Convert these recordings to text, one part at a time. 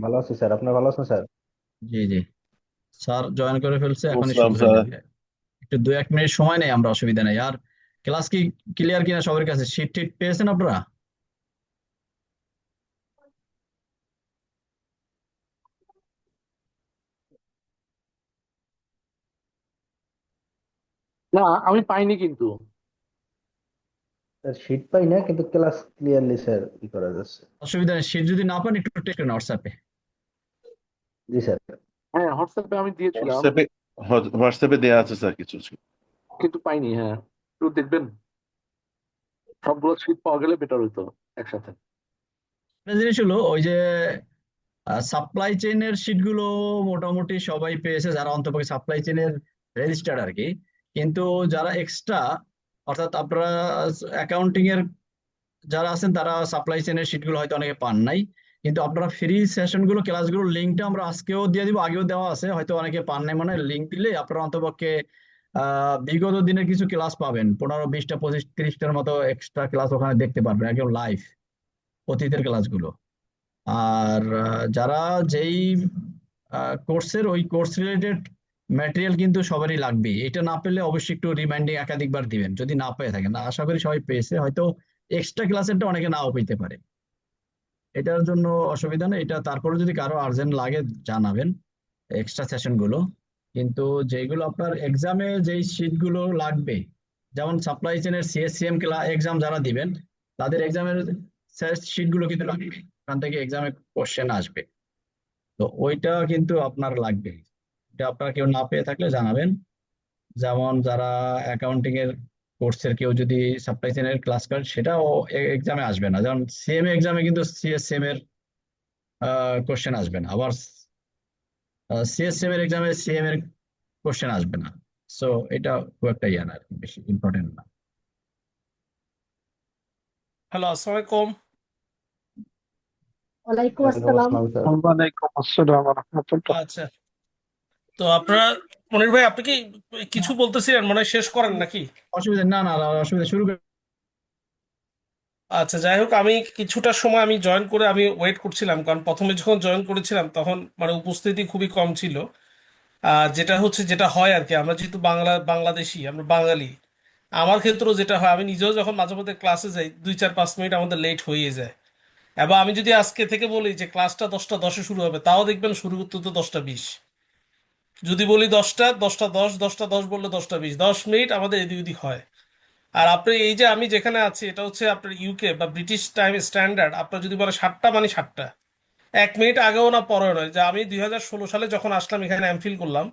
ভালো আছি স্যার, আপনি ভালো আছেন স্যার? জি জি, স্যার জয়েন করে ফেলছে, এখনই বুঝলাম শুরু হয়ে স্যার। যাবে। একটু 2-1 মিনিট সময় নেই, আমরা অসুবিধা নেই। আর ক্লাস কি ক্লিয়ার কিনা সবার কাছে? শিট টিট পেয়েছেন আপনারা? না, আমি পাইনি কিন্তু। স্যার শীট পাই না, কিন্তু ক্লাস ক্লিয়ারলি স্যার ই করা যাচ্ছে। অসুবিধা নেই, শিট যদি না পান একটু টেক্সট করেন হোয়াটসঅ্যাপে। জি স্যার। হ্যাঁ, হোয়াটসঅ্যাপে আমি দিয়েছিলাম, হোয়াটসঅ্যাপে হোয়াটসঅ্যাপে দেওয়া আছে স্যার কিছু। কিন্তু পাইনি। হ্যাঁ, একটু দেখবেন, সবগুলো সিট পাওয়া গেলে বেটার হইতো একসাথে। একটা জিনিস হলো ওই যে সাপ্লাই চেইনের শিট গুলো মোটামুটি সবাই পেয়েছে, যারা অন্তপক্ষে সাপ্লাই চেইনের রেজিস্টার্ড আর কি। কিন্তু যারা এক্সট্রা, অর্থাৎ আপনারা অ্যাকাউন্টিং এর যারা আছেন, তারা সাপ্লাই চেইনের শিট গুলো হয়তো অনেকে পান নাই। কিন্তু আপনারা ফ্রি সেশন গুলো, ক্লাসগুলোর লিঙ্কটা আমরা আজকেও দিয়ে দিব, আগেও দেওয়া আছে, হয়তো অনেকে পান নাই। মানে লিঙ্ক দিলে আপনারা অন্তপক্ষে বিগত দিনের কিছু ক্লাস পাবেন, 15, 20, 25, 30টার মতো এক্সট্রা ক্লাস ওখানে দেখতে পারবেন, একদম লাইভ অতীতের ক্লাসগুলো। আর যারা যেই কোর্সের, ওই কোর্স রিলেটেড ম্যাটেরিয়াল কিন্তু সবারই লাগবে। এটা না পেলে অবশ্যই একটু রিমাইন্ডিং একাধিকবার দিবেন, যদি না পেয়ে থাকেন। আশা করি সবাই পেয়েছে, হয়তো এক্সট্রা ক্লাসেরটা অনেকে নাও পেতে পারে। এটার জন্য অসুবিধা নেই। এটা তারপরে যদি কারো আর্জেন্ট লাগে জানাবেন, এক্সট্রা সেশন গুলো। কিন্তু যেগুলো আপনার এক্সামে যেই শীট গুলো লাগবে, যেমন সাপ্লাই চেনের সিএসসিএম এক্সাম যারা দিবেন, তাদের এক্সামের শীট গুলো কিন্তু লাগবে। ওখান থেকে এক্সামে কোশ্চেন আসবে, তো ওইটা কিন্তু আপনার লাগবে। এটা আপনার কেউ না পেয়ে থাকলে জানাবেন। যেমন যারা অ্যাকাউন্টিং এর কোর্সের কেউ যদি সাপ্লাই চেনের ক্লাস করেন, সেটাও এক্সামে আসবে না। যেমন সিএমএ এক্সামে কিন্তু সিএসসিএম এর কোশ্চেন আসবে না, আবার সিএসসিএম এর এক্সামে সিএম এর কোশ্চেন আসবে না। সো এটা খুব একটা ইয়া না আর কি, বেশি ইম্পর্টেন্ট না। হ্যালো, আসসালামু আলাইকুম। ওয়ালাইকুম ওয়ালাইকুম আসসালাম। আসসালাম স্যার। ওয়ালাইকুম আসসালাম ওয়া রাহমাতুল্লাহ। আচ্ছা, তো আপনারা, মনির ভাই, আপনি কি কিছু বলতেছিলেন, মনে হয় শেষ করেন নাকি? অসুবিধা না, না না, অসুবিধা, শুরু করে। আচ্ছা, যাই হোক, আমি কিছুটা সময় আমি জয়েন করে আমি ওয়েট করছিলাম, কারণ প্রথমে যখন জয়েন করেছিলাম তখন মানে উপস্থিতি খুবই কম ছিল। যেটা হচ্ছে, যেটা হয় আর কি, আমরা যেহেতু বাংলাদেশি, আমরা বাঙালি। আমার ক্ষেত্রেও যেটা হয়, আমি নিজেও যখন মাঝে মধ্যে ক্লাসে যাই 2-4-5 মিনিট আমাদের লেট হয়ে যায়। এবার আমি যদি আজকে থেকে বলি যে ক্লাসটা 10টা 10-এ শুরু হবে, তাও দেখবেন শুরু করতে তো 10টা 20। যদি বলি 10টা 10, 10টা 10 বললে 10টা 20, 10 মিনিট আমাদের এদিক ওদিক হয়। আর আপনি এই যে আমি যেখানে আছি, এটা হচ্ছে আপনার ইউকে বা ব্রিটিশ টাইম স্ট্যান্ডার্ড। আপনার যদি বলে 7টা মানে 7টা, 1 মিনিট আগেও না পরেও নয়। যে আমি 2016 সালে যখন আসলাম এখানে এমফিল করলাম,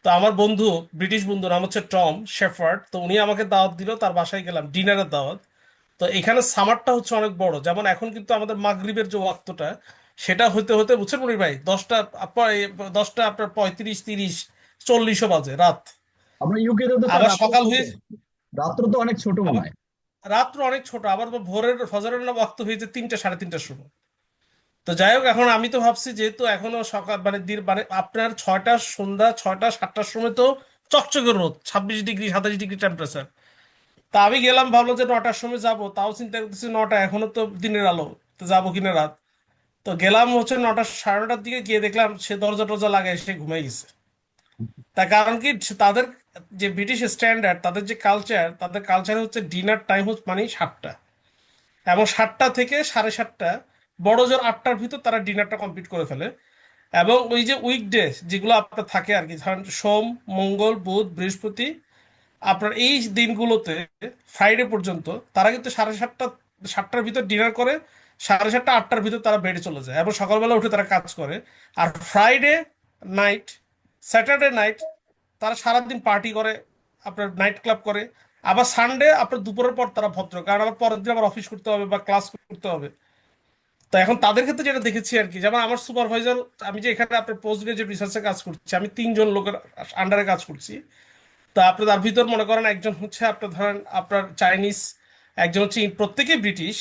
তো আমার বন্ধু, ব্রিটিশ বন্ধু, নাম হচ্ছে টম শেফার্ড, তো উনি আমাকে দাওয়াত দিল, তার বাসায় গেলাম, ডিনারের দাওয়াত। তো এখানে সামারটা হচ্ছে অনেক বড়, যেমন এখন কিন্তু আমাদের মাগরিবের যে ওয়াক্তটা, সেটা হতে হতে, বুঝছেন মনির ভাই, 10টা আপনার 35, 30, 40ও বাজে রাত। আমরা ইউকে তে তো তার আবার রাত্র সকাল ছোট, হয়ে, রাত্র তো অনেক ছোট মনে আবার হয়। রাত্র অনেক ছোট, আবার ভোরের ফজরের ওয়াক্ত হয়েছে 3টা 3:30টার সময়। তো যাই হোক, এখন আমি তো ভাবছি যেহেতু এখনো সকাল মানে মানে আপনার 6টা, সন্ধ্যা 6টা 7টার সময় তো চকচকে রোদ, 26 ডিগ্রি 27 ডিগ্রি টেম্পারেচার। তা আমি গেলাম, ভাবলো যে 9টার সময় যাব, তাও চিন্তা করতেছি 9টা, এখনো তো দিনের আলো, তো যাবো কিনা রাত। তো গেলাম হচ্ছে 9টা 9:30টার দিকে, গিয়ে দেখলাম সে দরজা টরজা লাগায় সে ঘুমিয়ে গেছে। তার কারণ কি, তাদের যে ব্রিটিশ স্ট্যান্ডার্ড, তাদের যে কালচার, তাদের কালচার হচ্ছে ডিনার টাইম হচ্ছে মানে 7টা, এবং 7টা থেকে 7:30, বড় জোর 8টার ভিতর তারা ডিনারটা কমপ্লিট করে ফেলে। এবং ওই যে উইকডে যেগুলো আপনার থাকে আর কি, ধরেন সোম, মঙ্গল, বুধ, বৃহস্পতি, আপনার এই দিনগুলোতে, ফ্রাইডে পর্যন্ত, তারা কিন্তু 7:30 7টার ভিতর ডিনার করে, 7:30 8টার ভিতর তারা বেডে চলে যায় এবং সকালবেলা উঠে তারা কাজ করে। আর ফ্রাইডে নাইট, স্যাটারডে নাইট, তারা সারাদিন পার্টি করে, আপনার নাইট ক্লাব করে। আবার সানডে আপনার দুপুরের পর তারা ভদ্র, কারণ আবার পরের দিন আবার অফিস করতে হবে বা ক্লাস করতে হবে। তো এখন তাদের ক্ষেত্রে যেটা দেখেছি আর কি, যেমন আমার সুপারভাইজার, আমি যে এখানে আপনার পোস্ট গ্রাজুয়েট রিসার্চে কাজ করছি, আমি 3জন লোকের আন্ডারে কাজ করছি। তা আপনার তার ভিতর মনে করেন একজন হচ্ছে আপনার ধরেন আপনার চাইনিজ, একজন হচ্ছে প্রত্যেকেই ব্রিটিশ,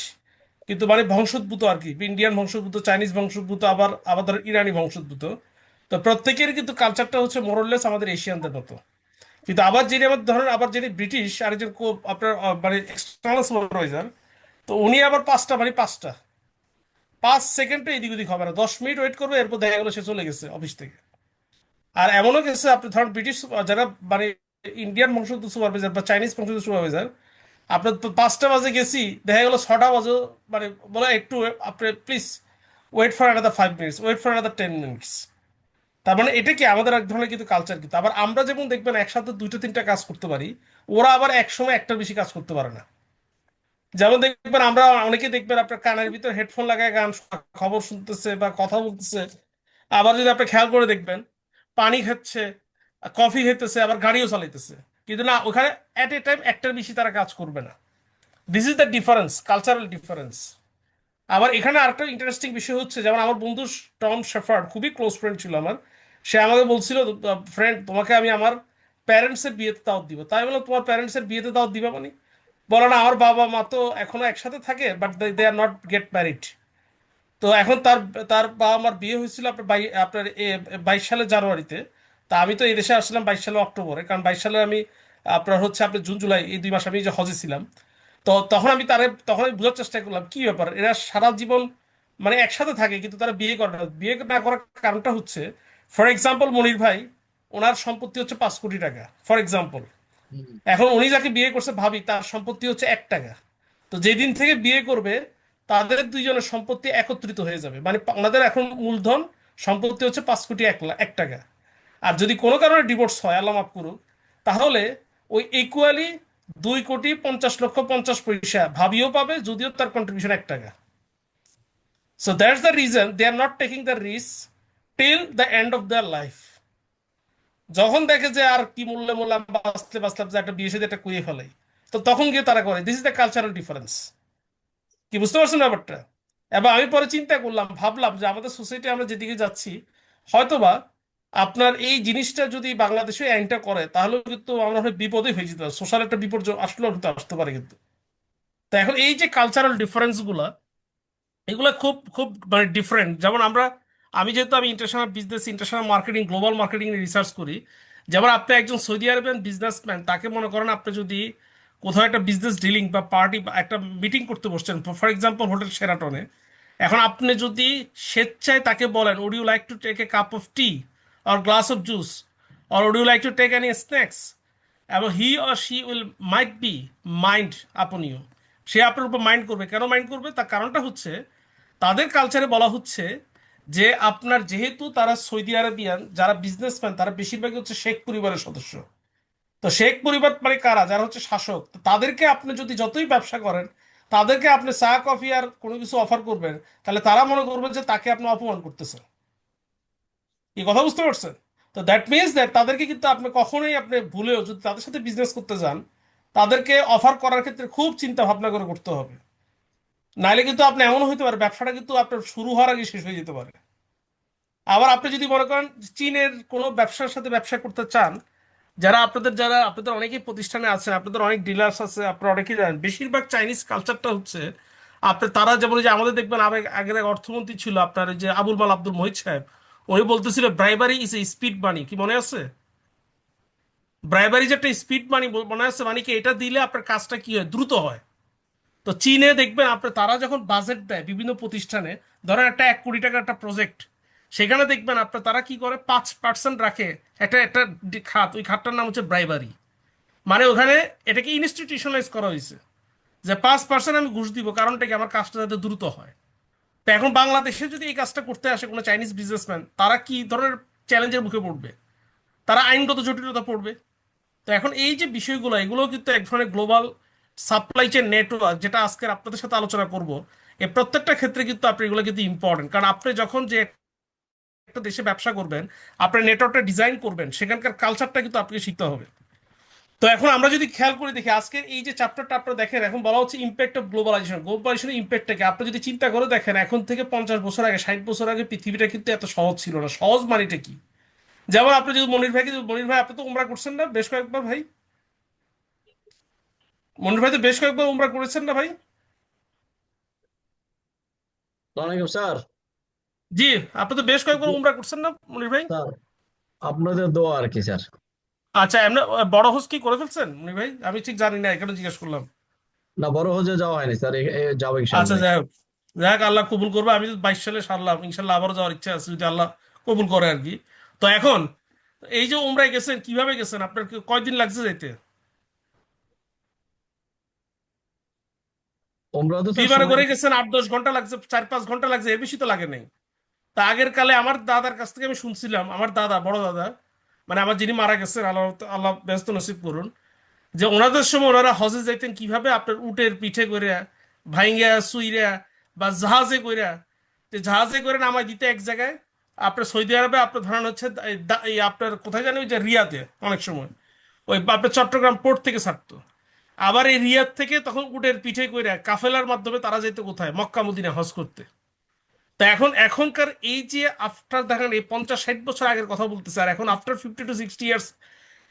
কিন্তু মানে বংশোদ্ভূত আর কি, ইন্ডিয়ান বংশোদ্ভূত, চাইনিজ বংশোদ্ভূত, আবার আবার ধরেন ইরানি বংশোদ্ভূত। তো প্রত্যেকের কিন্তু কালচারটা হচ্ছে মোরলেস আমাদের এশিয়ানদের মতো। কিন্তু আবার যিনি আবার ধরেন, আবার যিনি ব্রিটিশ, আরেকজন আপনার মানে এক্সটার্নাল সুপারভাইজার, তো উনি আবার 5টা মানে 5টা 5 সেকেন্ডে এদিক ওদিক হবে না, 10 মিনিট ওয়েট করবে, এরপর দেখা গেলো সে চলে গেছে অফিস থেকে। আর এমনও গেছে আপনি ধরেন ব্রিটিশ যারা মানে ইন্ডিয়ান বংশোদ্ভূত সুপারভাইজার বা চাইনিজ বংশোদ্ভূত সুপারভাইজার, আপনার তো 5টা বাজে গেছি, দেখা গেলো 6টা বাজে, মানে বলে একটু আপনি please wait for another 5 minutes, wait for another 10 minutes. তার মানে এটা কি আমাদের এক ধরনের কিন্তু কালচার। কিন্তু আবার আমরা যেমন দেখবেন একসাথে 2টা 3টা কাজ করতে পারি, ওরা আবার একসময় একটার বেশি কাজ করতে পারে না। যেমন দেখবেন আমরা অনেকে দেখবেন আপনার কানের ভিতর হেডফোন লাগায় গান খবর শুনতেছে বা কথা বলতেছে, আবার যদি আপনি খেয়াল করে দেখবেন পানি খাচ্ছে, কফি খেতেছে, আবার গাড়িও চালাইতেছে। কিন্তু না, ওখানে অ্যাট এ টাইম একটার বেশি তারা কাজ করবে না। This is the difference, cultural difference. আবার এখানে আরেকটা ইন্টারেস্টিং বিষয় হচ্ছে, যেমন আমার বন্ধু টম শেফার্ড খুবই ক্লোজ ফ্রেন্ড ছিল আমার, সে আমাকে বলছিল, ফ্রেন্ড তোমাকে আমি আমার প্যারেন্টসের বিয়েতে দাওয়াত দিব। তাই বললাম তোমার প্যারেন্টসের বিয়েতে দাওয়াত দিবা মানে? বলো না, আমার বাবা মা তো এখনো একসাথে থাকে, but they are not get married. তো এখন তার তার বাবা মার বিয়ে হয়েছিল আপনার আপনার 22 সালের জানুয়ারিতে। তা আমি তো এই দেশে আসলাম 22 সালের অক্টোবরে, কারণ 22 সালে আমি আপনার হচ্ছে আপনার জুন জুলাই এই 2 মাস আমি যে হজে ছিলাম। তো তখন আমি বোঝার চেষ্টা করলাম কি ব্যাপার, এরা সারা জীবন মানে একসাথে থাকে কিন্তু তারা বিয়ে করে না। বিয়ে না করার কারণটা হচ্ছে, ফর এক্সাম্পল মনির ভাই, ওনার সম্পত্তি হচ্ছে 5 কোটি টাকা ফর এক্সাম্পল। এখন উনি যাকে বিয়ে করছে ভাবি, তার সম্পত্তি হচ্ছে 1 টাকা। তো যেদিন থেকে বিয়ে করবে তাদের দুইজনের সম্পত্তি একত্রিত হয়ে যাবে, মানে ওনাদের এখন মূলধন সম্পত্তি হচ্ছে 5 কোটি 1 টাকা। আর যদি কোনো কারণে ডিভোর্স হয়, আল্লাহ মাফ করুক, তাহলে ওই ইকুয়ালি 2,50,50,50 ভাবিও পাবে, যদিও তার কন্ট্রিবিউশন 1 টাকা। So that's the reason they are not taking the risk till the end of their life. যখন দেখে যে আর কি মূল্যে মূল্য বাঁচতে বাঁচলাম, যে একটা বিয়ে সাথে একটা কুয়ে ফেলাই, তো তখন গিয়ে তারা করে। This is the cultural difference. কি বুঝতে পারছেন ব্যাপারটা? এবার আমি পরে চিন্তা করলাম, ভাবলাম যে আমাদের সোসাইটি আমরা যেদিকে যাচ্ছি, হয়তোবা আপনার এই জিনিসটা যদি বাংলাদেশে আইনটা করে, তাহলে কিন্তু আমরা হয় বিপদে হয়ে যেতে পারি, সোশ্যাল একটা বিপর্যয় আসলেও কিন্তু আসতে পারে কিন্তু। তো এখন এই যে কালচারাল ডিফারেন্স গুলা, এগুলা খুব খুব মানে ডিফারেন্ট। যেমন আমি যেহেতু আমি international business, international marketing, global marketing research করি। যেমন আপনি একজন সৌদি আরবিয়ান বিজনেসম্যান, তাকে মনে করেন আপনি যদি কোথাও একটা বিজনেস ডিলিং বা পার্টি বা একটা মিটিং করতে বসছেন, ফর এক্সাম্পল হোটেল শেরাটনে, এখন আপনি যদি স্বেচ্ছায় তাকে বলেন, would you like to take a cup of tea or glass of juice or would you like to take any snacks, এবং he or she will might be mind upon you, সে আপনার উপর মাইন্ড করবে। কেন mind করবে? তার কারণটা হচ্ছে তাদের কালচারে বলা হচ্ছে যে আপনার যেহেতু তারা সৌদি আরবিয়ান যারা বিজনেসম্যান, তারা বেশিরভাগই হচ্ছে শেখ পরিবারের সদস্য। তো শেখ পরিবার মানে কারা? যারা হচ্ছে শাসক। তো তাদেরকে আপনি যদি যতই ব্যবসা করেন, তাদেরকে আপনি চা কফি আর কোনো কিছু অফার করবেন, তাহলে তারা মনে করবে যে তাকে আপনি অপমান করতেছেন। এই কথা বুঝতে পারছেন? তো দ্যাট মিনস দ্যাট তাদেরকে কিন্তু আপনি কখনোই আপনি ভুলেও যদি তাদের সাথে বিজনেস করতে যান, তাদেরকে অফার করার ক্ষেত্রে খুব চিন্তা ভাবনা করে করতে হবে। নাইলে কিন্তু আপনি এমন হইতে পারে ব্যবসাটা কিন্তু আপনার শুরু হওয়ার আগে শেষ হয়ে যেতে পারে। আবার আপনি যদি মনে করেন চীনের কোনো ব্যবসার সাথে ব্যবসা করতে চান, যারা আপনাদের অনেকেই প্রতিষ্ঠানে আছেন, আপনাদের অনেক ডিলার্স আছে, আপনারা অনেকেই জানেন বেশিরভাগ চাইনিজ কালচারটা হচ্ছে তারা যেমন যে আমাদের দেখবেন আগের এক অর্থমন্ত্রী ছিল আপনার এই যে আবুল মাল আব্দুল মহিদ সাহেব, উনি বলতেছিল ব্রাইবারি ইজ এ স্পিড মানি। কি মনে আছে? ব্রাইবারি যে একটা স্পিড মানি মনে আছে, মানে কি এটা দিলে আপনার কাজটা কি হয়, দ্রুত হয়। তো চীনে দেখবেন তারা যখন বাজেট দেয় বিভিন্ন প্রতিষ্ঠানে, ধরেন একটা 1 কোটি টাকার একটা প্রজেক্ট, সেখানে দেখবেন তারা কি করে 5% রাখে একটা একটা খাত, ওই খাতটার নাম হচ্ছে ব্রাইবারি। মানে ওখানে এটাকে ইনস্টিটিউশনালাইজ করা হয়েছে যে 5% আমি ঘুষ দিব, কারণটা কি আমার কাজটা যাতে দ্রুত হয়। তো এখন বাংলাদেশে যদি এই কাজটা করতে আসে কোনো চাইনিজ বিজনেসম্যান, তারা কি ধরনের চ্যালেঞ্জের মুখে পড়বে? তারা আইনগত জটিলতা পড়বে। তো এখন এই যে বিষয়গুলো, এগুলো কিন্তু এক ধরনের গ্লোবাল সাপ্লাই চেইন নেটওয়ার্ক, যেটা আজকের আপনাদের সাথে আলোচনা করব। এই প্রত্যেকটা ক্ষেত্রে কিন্তু আপনি এগুলো কিন্তু ইম্পর্টেন্ট, কারণ আপনি যখন যে একটা দেশে ব্যবসা করবেন, আপনার নেটওয়ার্কটা ডিজাইন করবেন, সেখানকার কালচারটা কিন্তু আপনাকে শিখতে হবে। তো এখন আমরা যদি খেয়াল করে দেখি আজকের এই যে চ্যাপ্টারটা আপনারা দেখেন, এখন বলা হচ্ছে ইম্প্যাক্ট অফ গ্লোবালাইজেশন। গ্লোবালাইজেশনের ইম্প্যাক্টটাকে আপনি যদি চিন্তা করে দেখেন, এখন থেকে 50 বছর আগে, 60 বছর আগে পৃথিবীটা কিন্তু এত সহজ ছিল না। সহজ মানেটা কি? যেমন আপনি যদি মনির ভাই আপনি তো উমরা করছেন না বেশ কয়েকবার ভাই? মনির ভাই তো বেশ কয়েকবার উমরা করেছেন না ভাই? ওয়ালাইকুম স্যার। জি, আপনি তো বেশ কয়েকবার উমরা করছেন না মনির ভাই? স্যার আপনাদের দোয়া আর কি স্যার। আচ্ছা, এমনি বড় হোস কি করে ফেলছেন মনির ভাই? আমি ঠিক জানি না, এখানে জিজ্ঞেস করলাম। না, বড় হজে যাওয়া হয়নি স্যার, যাবো আচ্ছা, ইনশাআল্লাহ। যাই হোক। যাক আল্লাহ কবুল করবে। আমি তো 22 সালে সারলাম, ইনশাল্লাহ আবারও যাওয়ার ইচ্ছা আছে যদি আল্লাহ কবুল করে আর কি। তো এখন এই যে উমরায় গেছেন, কিভাবে গেছেন, আপনার কয়দিন লাগছে যেতে? ওমরা তো স্যার বিমানে সময় করে গেছেন, 8-10 ঘন্টা লাগছে, 4-5 ঘন্টা লাগছে, এর বেশি তো লাগে নাই। তা আগের কালে আমার দাদার কাছ থেকে আমি শুনছিলাম, আমার দাদা, বড় দাদা, মানে আমার যিনি মারা গেছেন, আল্লাহ আল্লাহ ব্যস্ত নসিব করুন, যে ওনাদের সময় ওনারা হজে যাইতেন কিভাবে, আপনার উটের পিঠে করে, ভাইঙ্গা সুইরা বা জাহাজে কইরা, যে জাহাজে করে নামাই দিতে এক জায়গায়, আপনার সৌদি আরবে আপনার ধরেন হচ্ছে এই আপনার কোথায় জানি ওই যে রিয়াদে অনেক সময় ওই আপনার চট্টগ্রাম পোর্ট থেকে ছাড়তো, আবার এই রিয়াদ থেকে তখন উটের পিঠে কইরা কাফেলার মাধ্যমে তারা যেত কোথায়, মক্কা মদিনা হজ করতে। তা এখনকার এই যে আফটার দেখেন এই 50-60 বছর আগের কথা বলতেছে, আর এখন আফটার 50 to 60 ইয়ার্স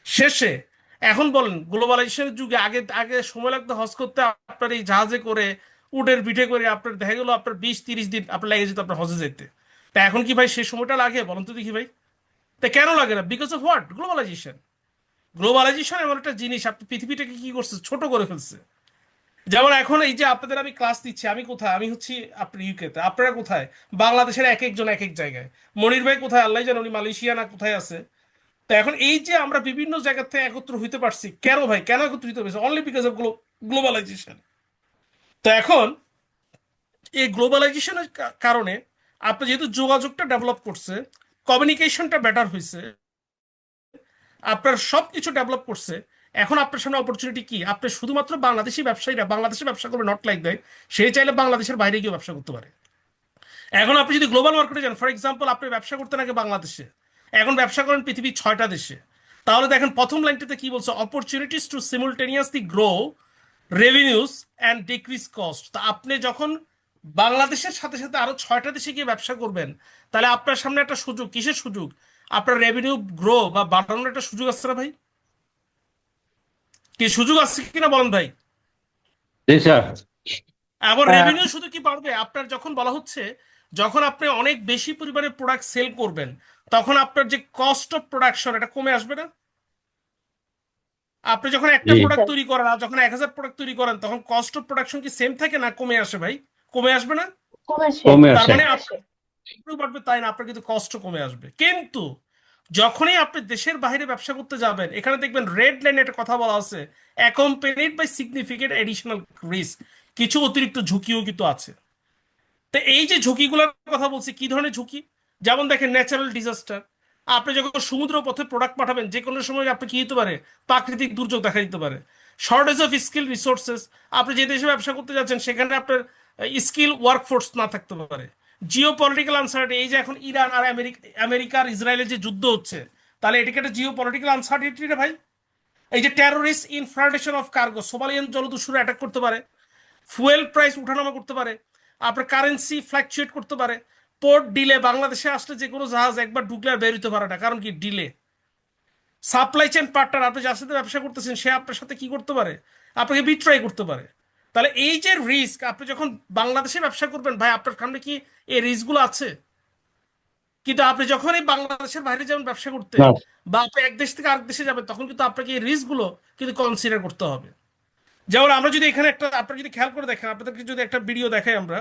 শেষে, এখন বলেন গ্লোবালাইজেশনের যুগে আগে আগে সময় লাগতো হজ করতে আপনার এই জাহাজে করে, উটের পিঠে করে, আপনার দেখা গেলো আপনার 20-30 দিন আপনার লেগে যেত আপনার হজে যেতে। তা এখন কি ভাই সেই সময়টা লাগে, বলেন তো দেখি ভাই? তা কেন লাগে না? Because of what? Globalization. Globalization এমন একটা জিনিস আপনি পৃথিবীটাকে কি করছে, ছোট করে ফেলছে। যেমন এখন এই যে আপনাদের আমি ক্লাস দিচ্ছি, আমি কোথায়, আমি হচ্ছি আপনার ইউকেতে, আপনারা কোথায়, বাংলাদেশের এক একজন এক এক জায়গায়, মনির ভাই কোথায় আল্লাহ জানে, উনি মালয়েশিয়া না কোথায় আছে। তো এখন এই যে আমরা বিভিন্ন জায়গা থেকে একত্র হইতে পারছি কেন ভাই, কেন একত্রিত হয়েছে? Only because of globalization. তো এখন এই গ্লোবালাইজেশনের কারণে আপনি যেহেতু যোগাযোগটা ডেভেলপ করছে, কমিউনিকেশনটা বেটার হয়েছে, আপনার সবকিছু ডেভেলপ করছে, এখন আপনার সামনে অপরচুনিটি কি, আপনি শুধুমাত্র বাংলাদেশি ব্যবসায়ীরা বাংলাদেশে ব্যবসা করবে নট লাইক দ্যাট, সেই চাইলে বাংলাদেশের বাইরে গিয়ে ব্যবসা করতে পারে। এখন আপনি যদি গ্লোবাল মার্কেটে যান, ফর এক্সাম্পল আপনি ব্যবসা করতেন আগে বাংলাদেশে, এখন ব্যবসা করেন পৃথিবীর 6টা দেশে, তাহলে দেখেন প্রথম লাইনটাতে কি বলছে, opportunities two সিমুলটেনিয়াসলি grow revenues and decrease cost. তা আপনি যখন বাংলাদেশের সাথে সাথে আরো 6টা দেশে গিয়ে ব্যবসা করবেন, তাহলে আপনার সামনে একটা সুযোগ, কিসের সুযোগ, আপনার রেভিনিউ গ্রো বা বাড়ানোর একটা সুযোগ আসছে না ভাই? কি সুযোগ আছে কিনা বলেন ভাই? জি স্যার। এখন রেভিনিউ শুধু কি বাড়বে, আপনার যখন বলা হচ্ছে যখন আপনি অনেক বেশি পরিমাণে প্রোডাক্ট সেল করবেন, তখন আপনার যে কস্ট অফ প্রোডাকশন এটা কমে আসবে না? আপনি যখন একটা জি প্রোডাক্ট তৈরি করেন আর যখন 1000 প্রোডাক্ট তৈরি করেন, তখন কস্ট অফ প্রোডাকশন কি সেম থাকে না কমে আসে ভাই? কমে আসবে না? কমে তার আসে। মানে আপনার বাড়বে তাই না, আপনার কিন্তু কষ্ট কমে আসবে। কিন্তু যখনই আপনি দেশের বাইরে ব্যবসা করতে যাবেন, এখানে দেখবেন রেড লাইনে একটা কথা বলা আছে, অ্যাকম্পেনিড বাই সিগনিফিকেন্ট এডিশনাল রিস্ক, কিছু অতিরিক্ত ঝুঁকিও কিন্তু আছে। তো এই যে ঝুঁকিগুলোর কথা বলছি, কি ধরনের ঝুঁকি, যেমন দেখেন ন্যাচারাল ডিজাস্টার, আপনি যখন সমুদ্র পথে প্রোডাক্ট পাঠাবেন যে কোনো সময় আপনি কি হতে পারে, প্রাকৃতিক দুর্যোগ দেখা দিতে পারে। শর্টেজ অফ স্কিল রিসোর্সেস, আপনি যে দেশে ব্যবসা করতে যাচ্ছেন সেখানে আপনার স্কিল ওয়ার্কফোর্স না থাকতে পারে। জিও পলিটিক্যাল আনসার্টি, এই যে এখন ইরান আর আমেরিকা আর ইসরায়েলের যে যুদ্ধ হচ্ছে, তাহলে এটাকে একটা জিও পলিটিক্যাল আনসার্টিটি রে ভাই। এই যে টেরোরিস্ট ইনফ্রাডেশন অফ কার্গো, সোমালিয়ান জলদস্যুরা অ্যাটাক করতে পারে, ফুয়েল প্রাইস উঠানামা করতে পারে, আপনার কারেন্সি ফ্ল্যাকচুয়েট করতে পারে, পোর্ট ডিলে, বাংলাদেশে আসলে যে কোনো জাহাজ একবার ঢুকলে আর বের হতে পারে না, কারণ কি ডিলে। সাপ্লাই চেইন পার্টনার, আপনি যার সাথে ব্যবসা করতেছেন সে আপনার সাথে কি করতে পারে, আপনাকে বিট্রাই করতে পারে। তাহলে এই যে রিস্ক, আপনি যখন বাংলাদেশে ব্যবসা করবেন ভাই, আপনার সামনে কি এই রিস্কগুলো আছে? কিন্তু আপনি যখন এই বাংলাদেশের বাইরে যাবেন ব্যবসা করতে, না বা আপনি এক দেশ থেকে আরেক দেশে যাবেন, তখন কিন্তু আপনাকে এই রিস্কগুলো কিন্তু কনসিডার করতে হবে। যেমন আমরা যদি এখানে একটা, আপনারা যদি খেয়াল করে দেখেন, আপনাদেরকে যদি একটা ভিডিও দেখাই আমরা,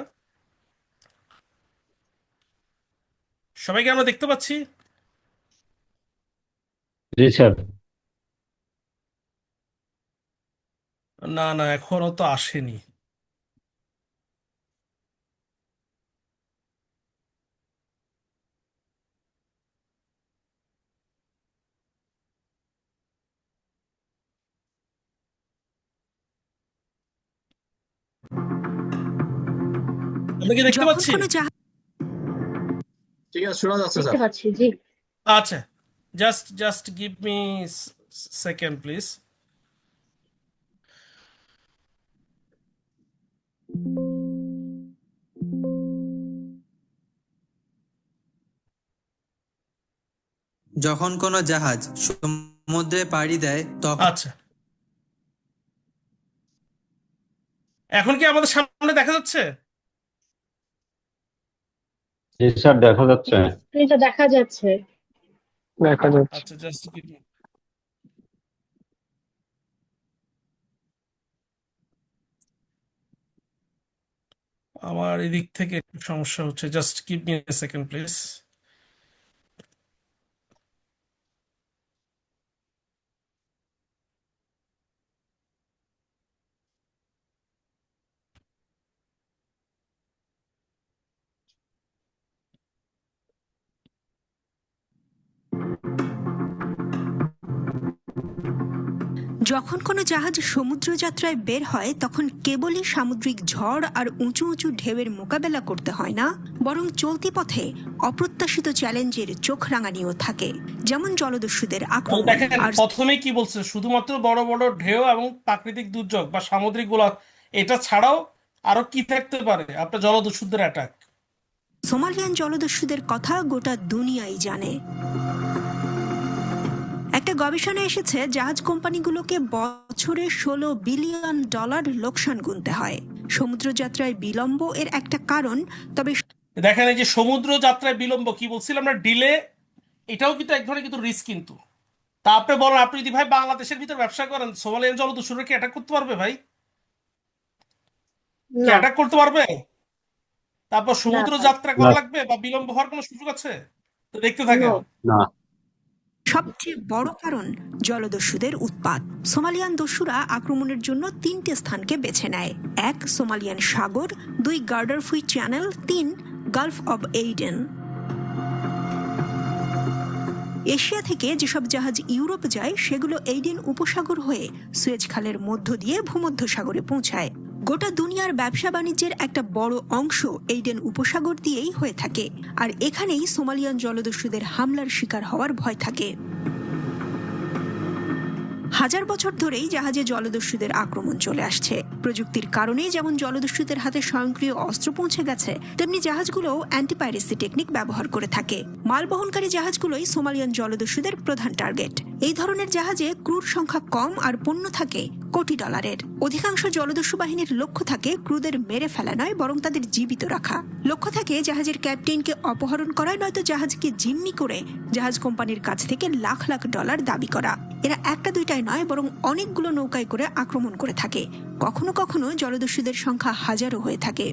সবাইকে আমরা দেখতে পাচ্ছি। জি স্যার। না না, এখনো তো আসেনি। আমরা কি দেখতে যখন পাচ্ছি? কোনো জাহাজ ঠিক আছে, শোনা যাচ্ছে দেখতে স্যার। পাচ্ছি, জি। আচ্ছা, just give me second please. যখন কোনো জাহাজ সমুদ্রে পাড়ি দেয় তখন আচ্ছা, এখন কি আমাদের সামনে দেখা যাচ্ছে? জি স্যার, দেখা যাচ্ছে। স্ক্রিনটা দেখা যাচ্ছে। আচ্ছা, জাস্ট গিভ মি। আমার এদিক থেকে একটু সমস্যা হচ্ছে, just give me a second please. যখন কোনো জাহাজ সমুদ্র যাত্রায় বের হয় তখন কেবলই সামুদ্রিক ঝড় আর উঁচু উঁচু ঢেউয়ের মোকাবেলা করতে হয় না, বরং চলতি পথে অপ্রত্যাশিত চ্যালেঞ্জের চোখ রাঙানিও থাকে, যেমন জলদস্যুদের আক্রমণ দেখেন আর প্রথমেই কি বলছে, শুধুমাত্র বড় বড় ঢেউ এবং প্রাকৃতিক দুর্যোগ বা সামুদ্রিক গোলা, এটা ছাড়াও আরো কি থাকতে পারে? আপনার জলদস্যুদের অ্যাটাক। সোমালিয়ান জলদস্যুদের কথা গোটা দুনিয়াই জানে। একটা গবেষণায় এসেছে জাহাজ কোম্পানিগুলোকে বছরে $16 বিলিয়ন লোকসান গুনতে হয়। সমুদ্র যাত্রায় বিলম্ব এর একটা কারণ, তবে দেখেন এই যে সমুদ্র যাত্রায় বিলম্ব, কি বলছিলাম আমরা, ডিলে, এটাও কিন্তু এক ধরনের কিন্তু রিস্ক কিন্তু। তা আপনি বলেন, আপনি যদি ভাই বাংলাদেশের ভিতর ব্যবসা করেন, সোমালিয়ান জলদস্যুরা কি অ্যাটাক করতে পারবে ভাই? কি না অ্যাটাক করতে পারবে? তারপর না সমুদ্র ভাই, যাত্রা না করা লাগবে বা বিলম্ব হওয়ার কোনো সুযোগ আছে? তো দেখতে নো থাকেন। না। সবচেয়ে বড় কারণ জলদস্যুদের উৎপাত। সোমালিয়ান দস্যুরা আক্রমণের জন্য 3টে স্থানকে বেছে নেয়: 1 সোমালিয়ান সাগর, 2 Guardafui channel, 3 gulf of Aden. Asia থেকে যেসব জাহাজ ইউরোপ যায় সেগুলো এইডেন উপসাগর হয়ে সুয়েজ খালের মধ্য দিয়ে ভূমধ্যসাগরে পৌঁছায়। গোটা দুনিয়ার ব্যবসা বাণিজ্যের একটা বড় অংশ এইডেন উপসাগর দিয়েই হয়ে থাকে, আর এখানেই সোমালিয়ান জলদস্যুদের হামলার শিকার হওয়ার ভয় থাকে। হাজার বছর ধরেই জাহাজে জলদস্যুদের আক্রমণ চলে আসছে। প্রযুক্তির কারণে যেমন জলদস্যুদের হাতে স্বয়ংক্রিয় অস্ত্র পৌঁছে গেছে, তেমনি জাহাজগুলোও অ্যান্টিপাইরেসি টেকনিক ব্যবহার করে থাকে। মালবহনকারী জাহাজগুলোই সোমালিয়ান জলদস্যুদের প্রধান টার্গেট। এই ধরনের জাহাজে ক্রুর সংখ্যা কম আর পণ্য থাকে কোটি ডলারের। অধিকাংশ জলদস্যু বাহিনীর লক্ষ্য থাকে ক্রুদের মেরে ফেলা নয়, বরং তাদের জীবিত রাখা। লক্ষ্য থাকে জাহাজের ক্যাপ্টেনকে অপহরণ করা, নয়তো জাহাজকে জিম্মি করে জাহাজ কোম্পানির কাছ থেকে লাখ লাখ ডলার দাবি করা। এরা একটা দুইটাই নয়, বরং অনেকগুলো নৌকায় করে আক্রমণ করে থাকে। কখনো কখনো জলদস্যুদের সংখ্যা হাজারও হয়ে থাকে।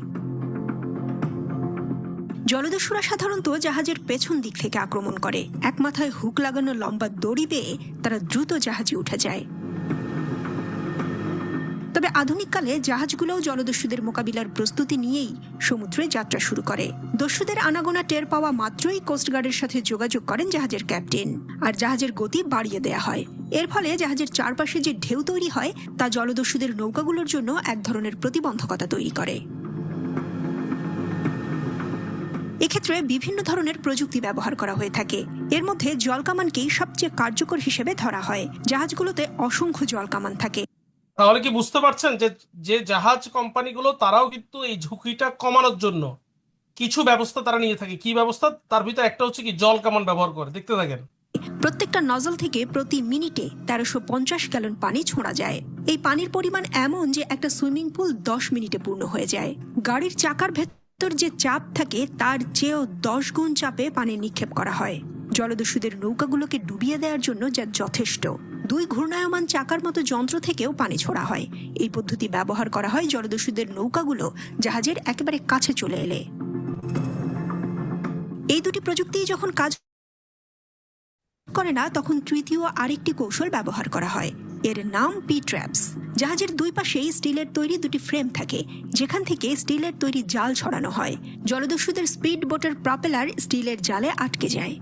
জলদস্যুরা সাধারণত জাহাজের পেছন দিক থেকে আক্রমণ করে। এক মাথায় হুক লাগানো লম্বা দড়ি বেয়ে তারা দ্রুত জাহাজে উঠে যায়। তবে আধুনিককালে জাহাজগুলোও জলদস্যুদের মোকাবিলার প্রস্তুতি নিয়েই সমুদ্রে যাত্রা শুরু করে। দস্যুদের আনাগোনা টের পাওয়া মাত্রই কোস্টগার্ডের সাথে যোগাযোগ করেন জাহাজের ক্যাপ্টেন, আর জাহাজের গতি বাড়িয়ে দেয়া হয়। এর ফলে জাহাজের চারপাশে যে ঢেউ তৈরি হয় তা জলদস্যুদের নৌকাগুলোর জন্য এক ধরনের প্রতিবন্ধকতা তৈরি করে। এক্ষেত্রে বিভিন্ন ধরনের প্রযুক্তি ব্যবহার করা হয়ে থাকে। এর মধ্যে জলকামানকেই সবচেয়ে কার্যকর হিসেবে ধরা হয়। জাহাজগুলোতে অসংখ্য জলকামান থাকে। তাহলে কি বুঝতে পারছেন যে যে জাহাজ কোম্পানিগুলো তারাও কিন্তু এই ঝুঁকিটা কমানোর জন্য কিছু ব্যবস্থা তারা নিয়ে থাকে। কি ব্যবস্থা? তার ভিতরে একটা হচ্ছে কি, জল কামান ব্যবহার করে। দেখতে থাকেন। প্রত্যেকটা নজল থেকে প্রতি মিনিটে 1350 গ্যালন পানি ছোঁড়া যায়। এই পানির পরিমাণ এমন যে একটা সুইমিং পুল 10 মিনিটে পূর্ণ হয়ে যায়। গাড়ির চাকার ভেতর যে চাপ থাকে তার চেয়েও 10 গুণ চাপে পানি নিক্ষেপ করা হয় জলদস্যুদের নৌকাগুলোকে ডুবিয়ে দেওয়ার জন্য, যা যথেষ্ট। 2 ঘূর্ণায়মান চাকার মতো যন্ত্র থেকেও পানি ছোড়া হয়। এই পদ্ধতি ব্যবহার করা হয় জলদস্যুদের নৌকাগুলো জাহাজের একেবারে কাছে চলে এলে। এই দুটি প্রযুক্তি যখন কাজ করে না, তখন তৃতীয় আরেকটি কৌশল ব্যবহার করা হয়। এর নাম পি ট্র্যাপস। জাহাজের দুই পাশেই স্টিলের তৈরি দুটি ফ্রেম থাকে, যেখান থেকে স্টিলের তৈরি জাল ছড়ানো হয়। জলদস্যুদের স্পিড বোটের প্রপেলার স্টিলের জালে আটকে যায়।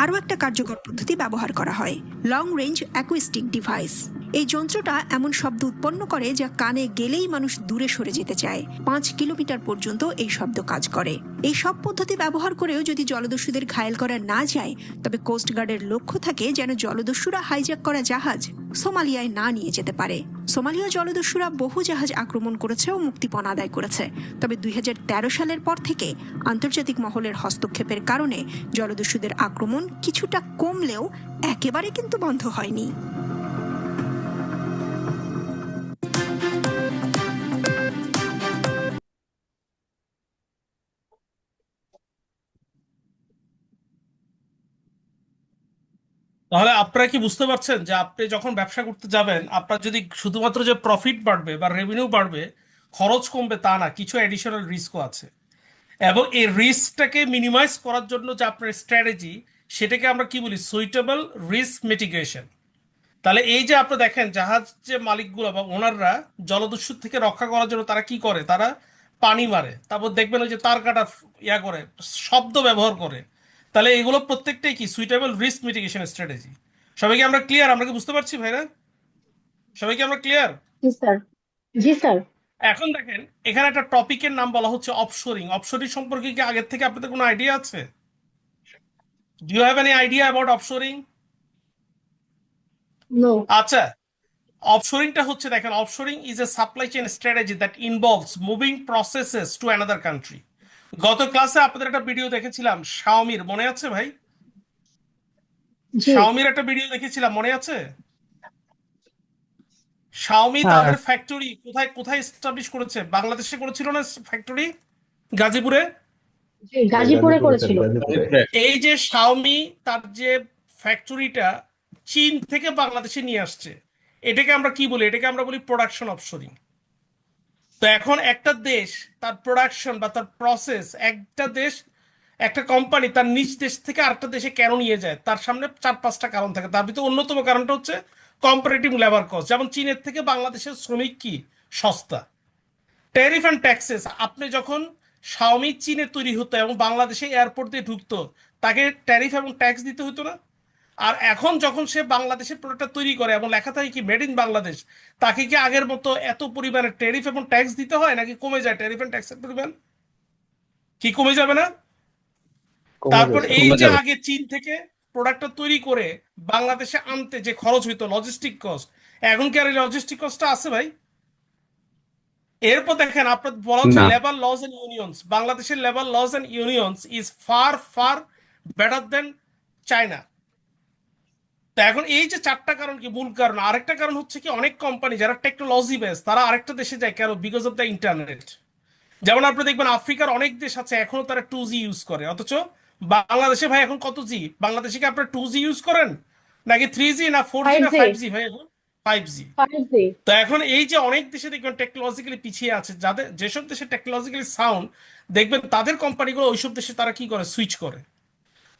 আরও একটা কার্যকর পদ্ধতি ব্যবহার করা হয়, লং রেঞ্জ অ্যাকুস্টিক ডিভাইস। এই যন্ত্রটা এমন শব্দ উৎপন্ন করে যা কানে গেলেই মানুষ দূরে সরে যেতে চায়। 5 কিলোমিটার পর্যন্ত এই শব্দ কাজ করে। এই সব পদ্ধতি ব্যবহার করেও যদি জলদস্যুদের ঘায়েল করা না যায়, তবে কোস্টগার্ডের লক্ষ্য থাকে যেন জলদস্যুরা হাইজ্যাক করা জাহাজ সোমালিয়ায় না নিয়ে যেতে পারে। সোমালিয়া জলদস্যুরা বহু জাহাজ আক্রমণ করেছে ও মুক্তিপণ আদায় করেছে। তবে 2013 সালের পর থেকে আন্তর্জাতিক মহলের হস্তক্ষেপের কারণে জলদস্যুদের আক্রমণ কিছুটা কমলেও একেবারে কিন্তু বন্ধ হয়নি। তাহলে আপনারা কি বুঝতে পারছেন যে আপনি যখন ব্যবসা করতে যাবেন, আপনার যদি শুধুমাত্র যে প্রফিট বাড়বে বা রেভিনিউ বাড়বে, খরচ কমবে তা না, কিছু অ্যাডিশনাল রিস্কও আছে। এবং এই রিস্কটাকে মিনিমাইজ করার জন্য যে আপনার স্ট্র্যাটেজি, সেটাকে আমরা কি বলি, সুইটেবল রিস্ক মিটিগেশন। তাহলে এই যে আপনি দেখেন জাহাজ যে মালিকগুলো বা ওনাররা জলদস্যু থেকে রক্ষা করার জন্য তারা কি করে, তারা পানি মারে, তারপর দেখবেন ওই যে তার কাটা ইয়া করে, শব্দ ব্যবহার করে। তাহলে এগুলো প্রত্যেকটাই কি সুইটেবল রিস্ক মিটিগেশন স্ট্র্যাটেজি। সবাইকে আমরা ক্লিয়ার? আমরা কি বুঝতে পারছি ভাইরা? সবাইকে আমরা ক্লিয়ার? জি স্যার। জি স্যার। এখন দেখেন এখানে একটা টপিকের নাম বলা হচ্ছে অফশোরিং। অফশোরিং সম্পর্কে কি আগের থেকে আপনাদের কোনো আইডিয়া আছে? Do you have any idea about offshoring? No. আচ্ছা, অফশোরিংটা হচ্ছে, দেখেন, offshoring is a supply chain strategy that involves moving processes to another country. গত ক্লাসে আপনাদের একটা ভিডিও দেখেছিলাম শাওমির, মনে আছে ভাই? জি। শাওমির একটা ভিডিও দেখেছিলাম, মনে আছে? শাওমি হ্যাঁ। তাদের ফ্যাক্টরি কোথায় কোথায় এস্টাবলিশ করেছে? বাংলাদেশে করেছিল না ফ্যাক্টরি? গাজীপুরে। জি, গাজীপুরে করেছিল। গাজীপুরে। এই যে শাওমি তার যে ফ্যাক্টরিটা চীন থেকে বাংলাদেশে নিয়ে আসছে, এটাকে আমরা কি বলি? এটাকে আমরা বলি প্রোডাকশন অফশোরিং। তো এখন একটা দেশ তার প্রোডাকশন বা তার প্রসেস, একটা দেশ, একটা কোম্পানি তার নিজ দেশ থেকে আরেকটা দেশে কেন নিয়ে যায়, তার সামনে 4-5টা কারণ থাকে। তার ভিতরে অন্যতম কারণটা হচ্ছে কম্পারেটিভ লেবার কস্ট। যেমন চীনের থেকে বাংলাদেশের শ্রমিক কি সস্তা। ট্যারিফ অ্যান্ড ট্যাক্সেস, আপনি যখন শাওমি চীনে তৈরি হতো এবং বাংলাদেশে এয়ারপোর্ট দিয়ে ঢুকতো, তাকে ট্যারিফ এবং ট্যাক্স দিতে হতো না? আর এখন যখন সে বাংলাদেশের প্রোডাক্টটা তৈরি করে এবং লেখা থাকে কি মেড ইন বাংলাদেশ, তাকে কি আগের মতো এত পরিমাণে ট্যারিফ এবং ট্যাক্স দিতে হয়, নাকি কমে যায় ট্যারিফ এন্ড ট্যাক্সের পরিমাণ? কি কমে যাবে না? তারপর এই যে আগে চীন থেকে প্রোডাক্টটা তৈরি করে বাংলাদেশে আনতে যে খরচ হইতো, লজিস্টিক কস্ট, এখন কি আর এই লজিস্টিক কস্টটা আছে ভাই? এরপর দেখেন আপনার বলা হচ্ছে না। Labour laws and unions. বাংলাদেশের labour laws and unions is far far better than China. তো এখন এই যে 4টা কারণ কি মূল কারণ। আরেকটা কারণ হচ্ছে কি, অনেক কোম্পানি যারা টেকনোলজি বেস, তারা আরেকটা দেশে যায় কেন? Because of the internet. যেমন আপনি দেখবেন আফ্রিকার অনেক দেশ আছে এখনো তারা 2G ইউজ করে, অথচ বাংলাদেশে ভাই এখন কত জি? বাংলাদেশে কি আপনারা 2G ইউজ করেন, নাকি 3G, না 4G, না 5G। 5G ভাই? এখন 5G। 5G। তো এখন এই যে অনেক দেশে দেখবেন টেকনোলজিক্যালি পিছিয়ে আছে, যাদের যেসব দেশে টেকনোলজিক্যালি সাউন্ড, দেখবেন তাদের কোম্পানিগুলো ওইসব দেশে তারা কি করে, সুইচ করে।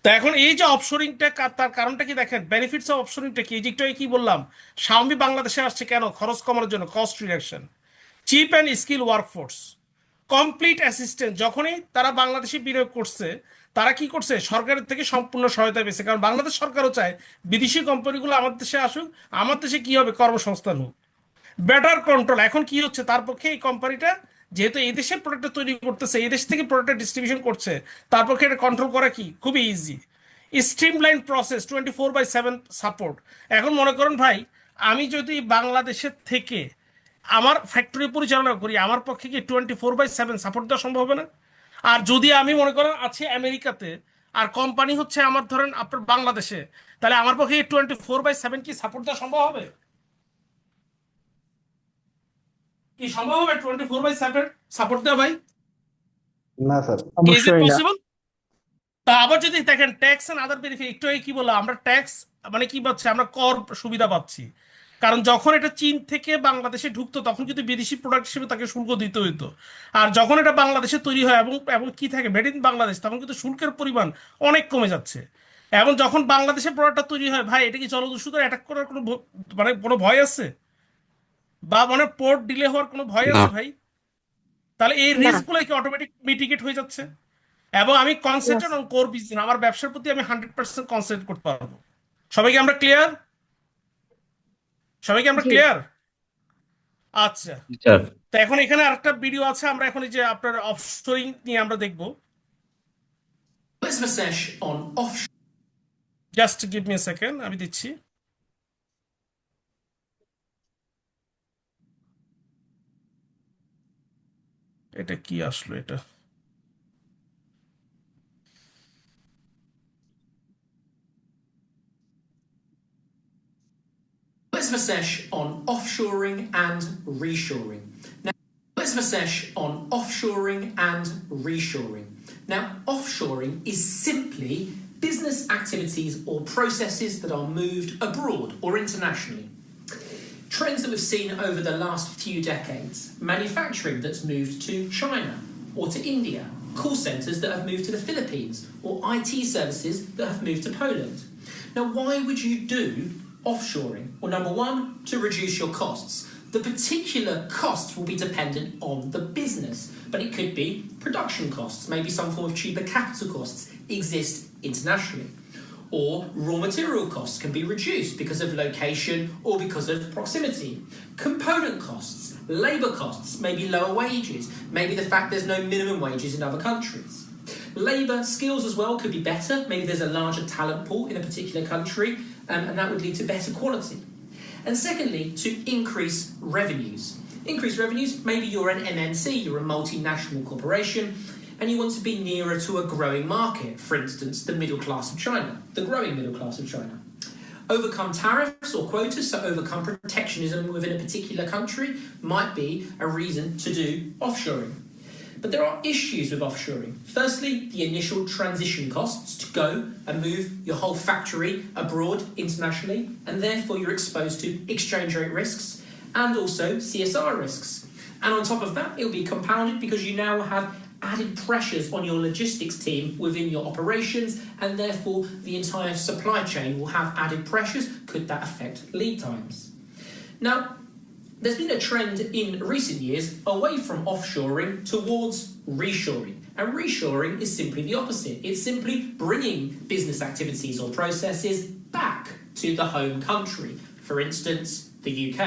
তো এখন এই যে অফশোরিংটা, তার কারণটা কি দেখেন, বেনিফিটস অফ অফশোরিংটা কি? এই যে একটু আগে কি বললাম, শাওমি বাংলাদেশে আসছে কেন? খরচ কমানোর জন্য, cost reduction, chip and skill workforce, complete assistant. যখনই তারা বাংলাদেশে বিনিয়োগ করছে, তারা কি করছে? সরকারের থেকে সম্পূর্ণ সহায়তা পেয়েছে। কারণ বাংলাদেশ সরকারও চায় বিদেশি কোম্পানিগুলো আমার দেশে আসুক, আমার দেশে কি হবে, কর্মসংস্থান হোক। বেটার কন্ট্রোল, এখন কি হচ্ছে, তার পক্ষে এই কোম্পানিটা যেহেতু এই দেশে প্রোডাক্টটা তৈরি করতেছে, এই দেশ থেকে প্রোডাক্টটা ডিস্ট্রিবিউশন করছে, তার পক্ষে এটা কন্ট্রোল করা কি খুবই ইজি। Streamline process, 24/7 support. এখন মনে করেন ভাই, আমি যদি বাংলাদেশের থেকে আমার ফ্যাক্টরি পরিচালনা করি, আমার পক্ষে কি 24/7 সাপোর্ট দেওয়া সম্ভব হবে না? আর যদি আমি মনে করেন আছি আমেরিকাতে, আর কোম্পানি হচ্ছে আমার ধরেন আপনার বাংলাদেশে, তাহলে আমার পক্ষে 24/7 কি সাপোর্ট দেওয়া সম্ভব হবে? কি সম্ভব হবে 24/7 সাপোর্ট দেওয়া ভাই? না স্যার, ইজ ইট অবশ্যই না। পসিবল? তা আবার যদি দেখেন ট্যাক্স এন্ড আদার বেনিফিট, একটু আগে কি বললাম, আমরা ট্যাক্স মানে কি পাচ্ছি, আমরা কর সুবিধা পাচ্ছি। কারণ যখন এটা চীন থেকে বাংলাদেশে ঢুকতো, তখন কিন্তু বিদেশি প্রোডাক্ট হিসেবে তাকে শুল্ক দিতে হইতো। আর যখন এটা বাংলাদেশে তৈরি হয় এবং এবং কি থাকে, মেড ইন বাংলাদেশ, তখন কিন্তু শুল্কের পরিমাণ অনেক কমে যাচ্ছে। এবং যখন বাংলাদেশে প্রোডাক্টটা তৈরি হয়, ভাই এটা কি জলদস্যুদের অ্যাটাক করার কোনো মানে কোনো ভয় আছে? বা মানে পোর্ট ডিলে হওয়ার কোনো ভয় না। আছে ভাই? তাহলে এই না। রিস্ক গুলো কি অটোমেটিক মিটিগেট হয়ে যাচ্ছে। এবং আমি কনসেন্ট্রেট অন কোর বিজনেস, আমার ব্যবসার প্রতি আমি 100% কনসেন্ট্রেট করতে পারবো। সবাইকে আমরা ক্লিয়ার? সবাইকে আমরা জি। ক্লিয়ার? আচ্ছা, স্যার। তো এখন এখানে আরেকটা ভিডিও আছে, আমরা এখন এই যে আপনার অফশোরিং নিয়ে আমরা দেখবো। Just give me a second, আমি দিচ্ছি। এটা কি আসলো এটা? Vasesh on offshoring and reshoring. Now, Vasesh on offshoring and reshoring. Now, offshoring is simply business activities or processes that are moved abroad or internationally. Trends that we've seen over the last few decades: manufacturing that's moved to China or to India, call centres that have moved to the Philippines, or IT services that have moved to Poland. Now, why would you do offshoring? Well, number one, to reduce your costs. The particular costs will be dependent on the business, but it could be production costs, maybe some form of cheaper capital costs exist internationally. Or raw material costs can be reduced because of location or because of proximity. Component costs, labour costs, maybe lower wages, maybe the fact there's no minimum wages in other countries. Labour skills as well could be better, maybe there's a larger talent pool in a particular country, and that would lead to better quality. And secondly, to increase revenues. Increase revenues, maybe you're an MNC, you're a multinational corporation, and you want to be nearer to a growing market, for instance, the middle class of China, the growing middle class of China. Overcome tariffs or quotas, so overcome protectionism within a particular country, might be a reason to do offshoring. But there are issues with offshoring. Firstly, the initial transition costs to go and move your whole factory abroad internationally, and therefore you're exposed to exchange rate risks and also CSR risks. And on top of that, it'll be compounded because you now have added pressures on your logistics team within your operations, and therefore the entire supply chain will have added pressures. Could that affect lead times? Now, there's been a trend in recent years away from offshoring towards reshoring. And reshoring is simply the opposite. It's simply bringing business activities or processes back to the home country, for instance, the UK.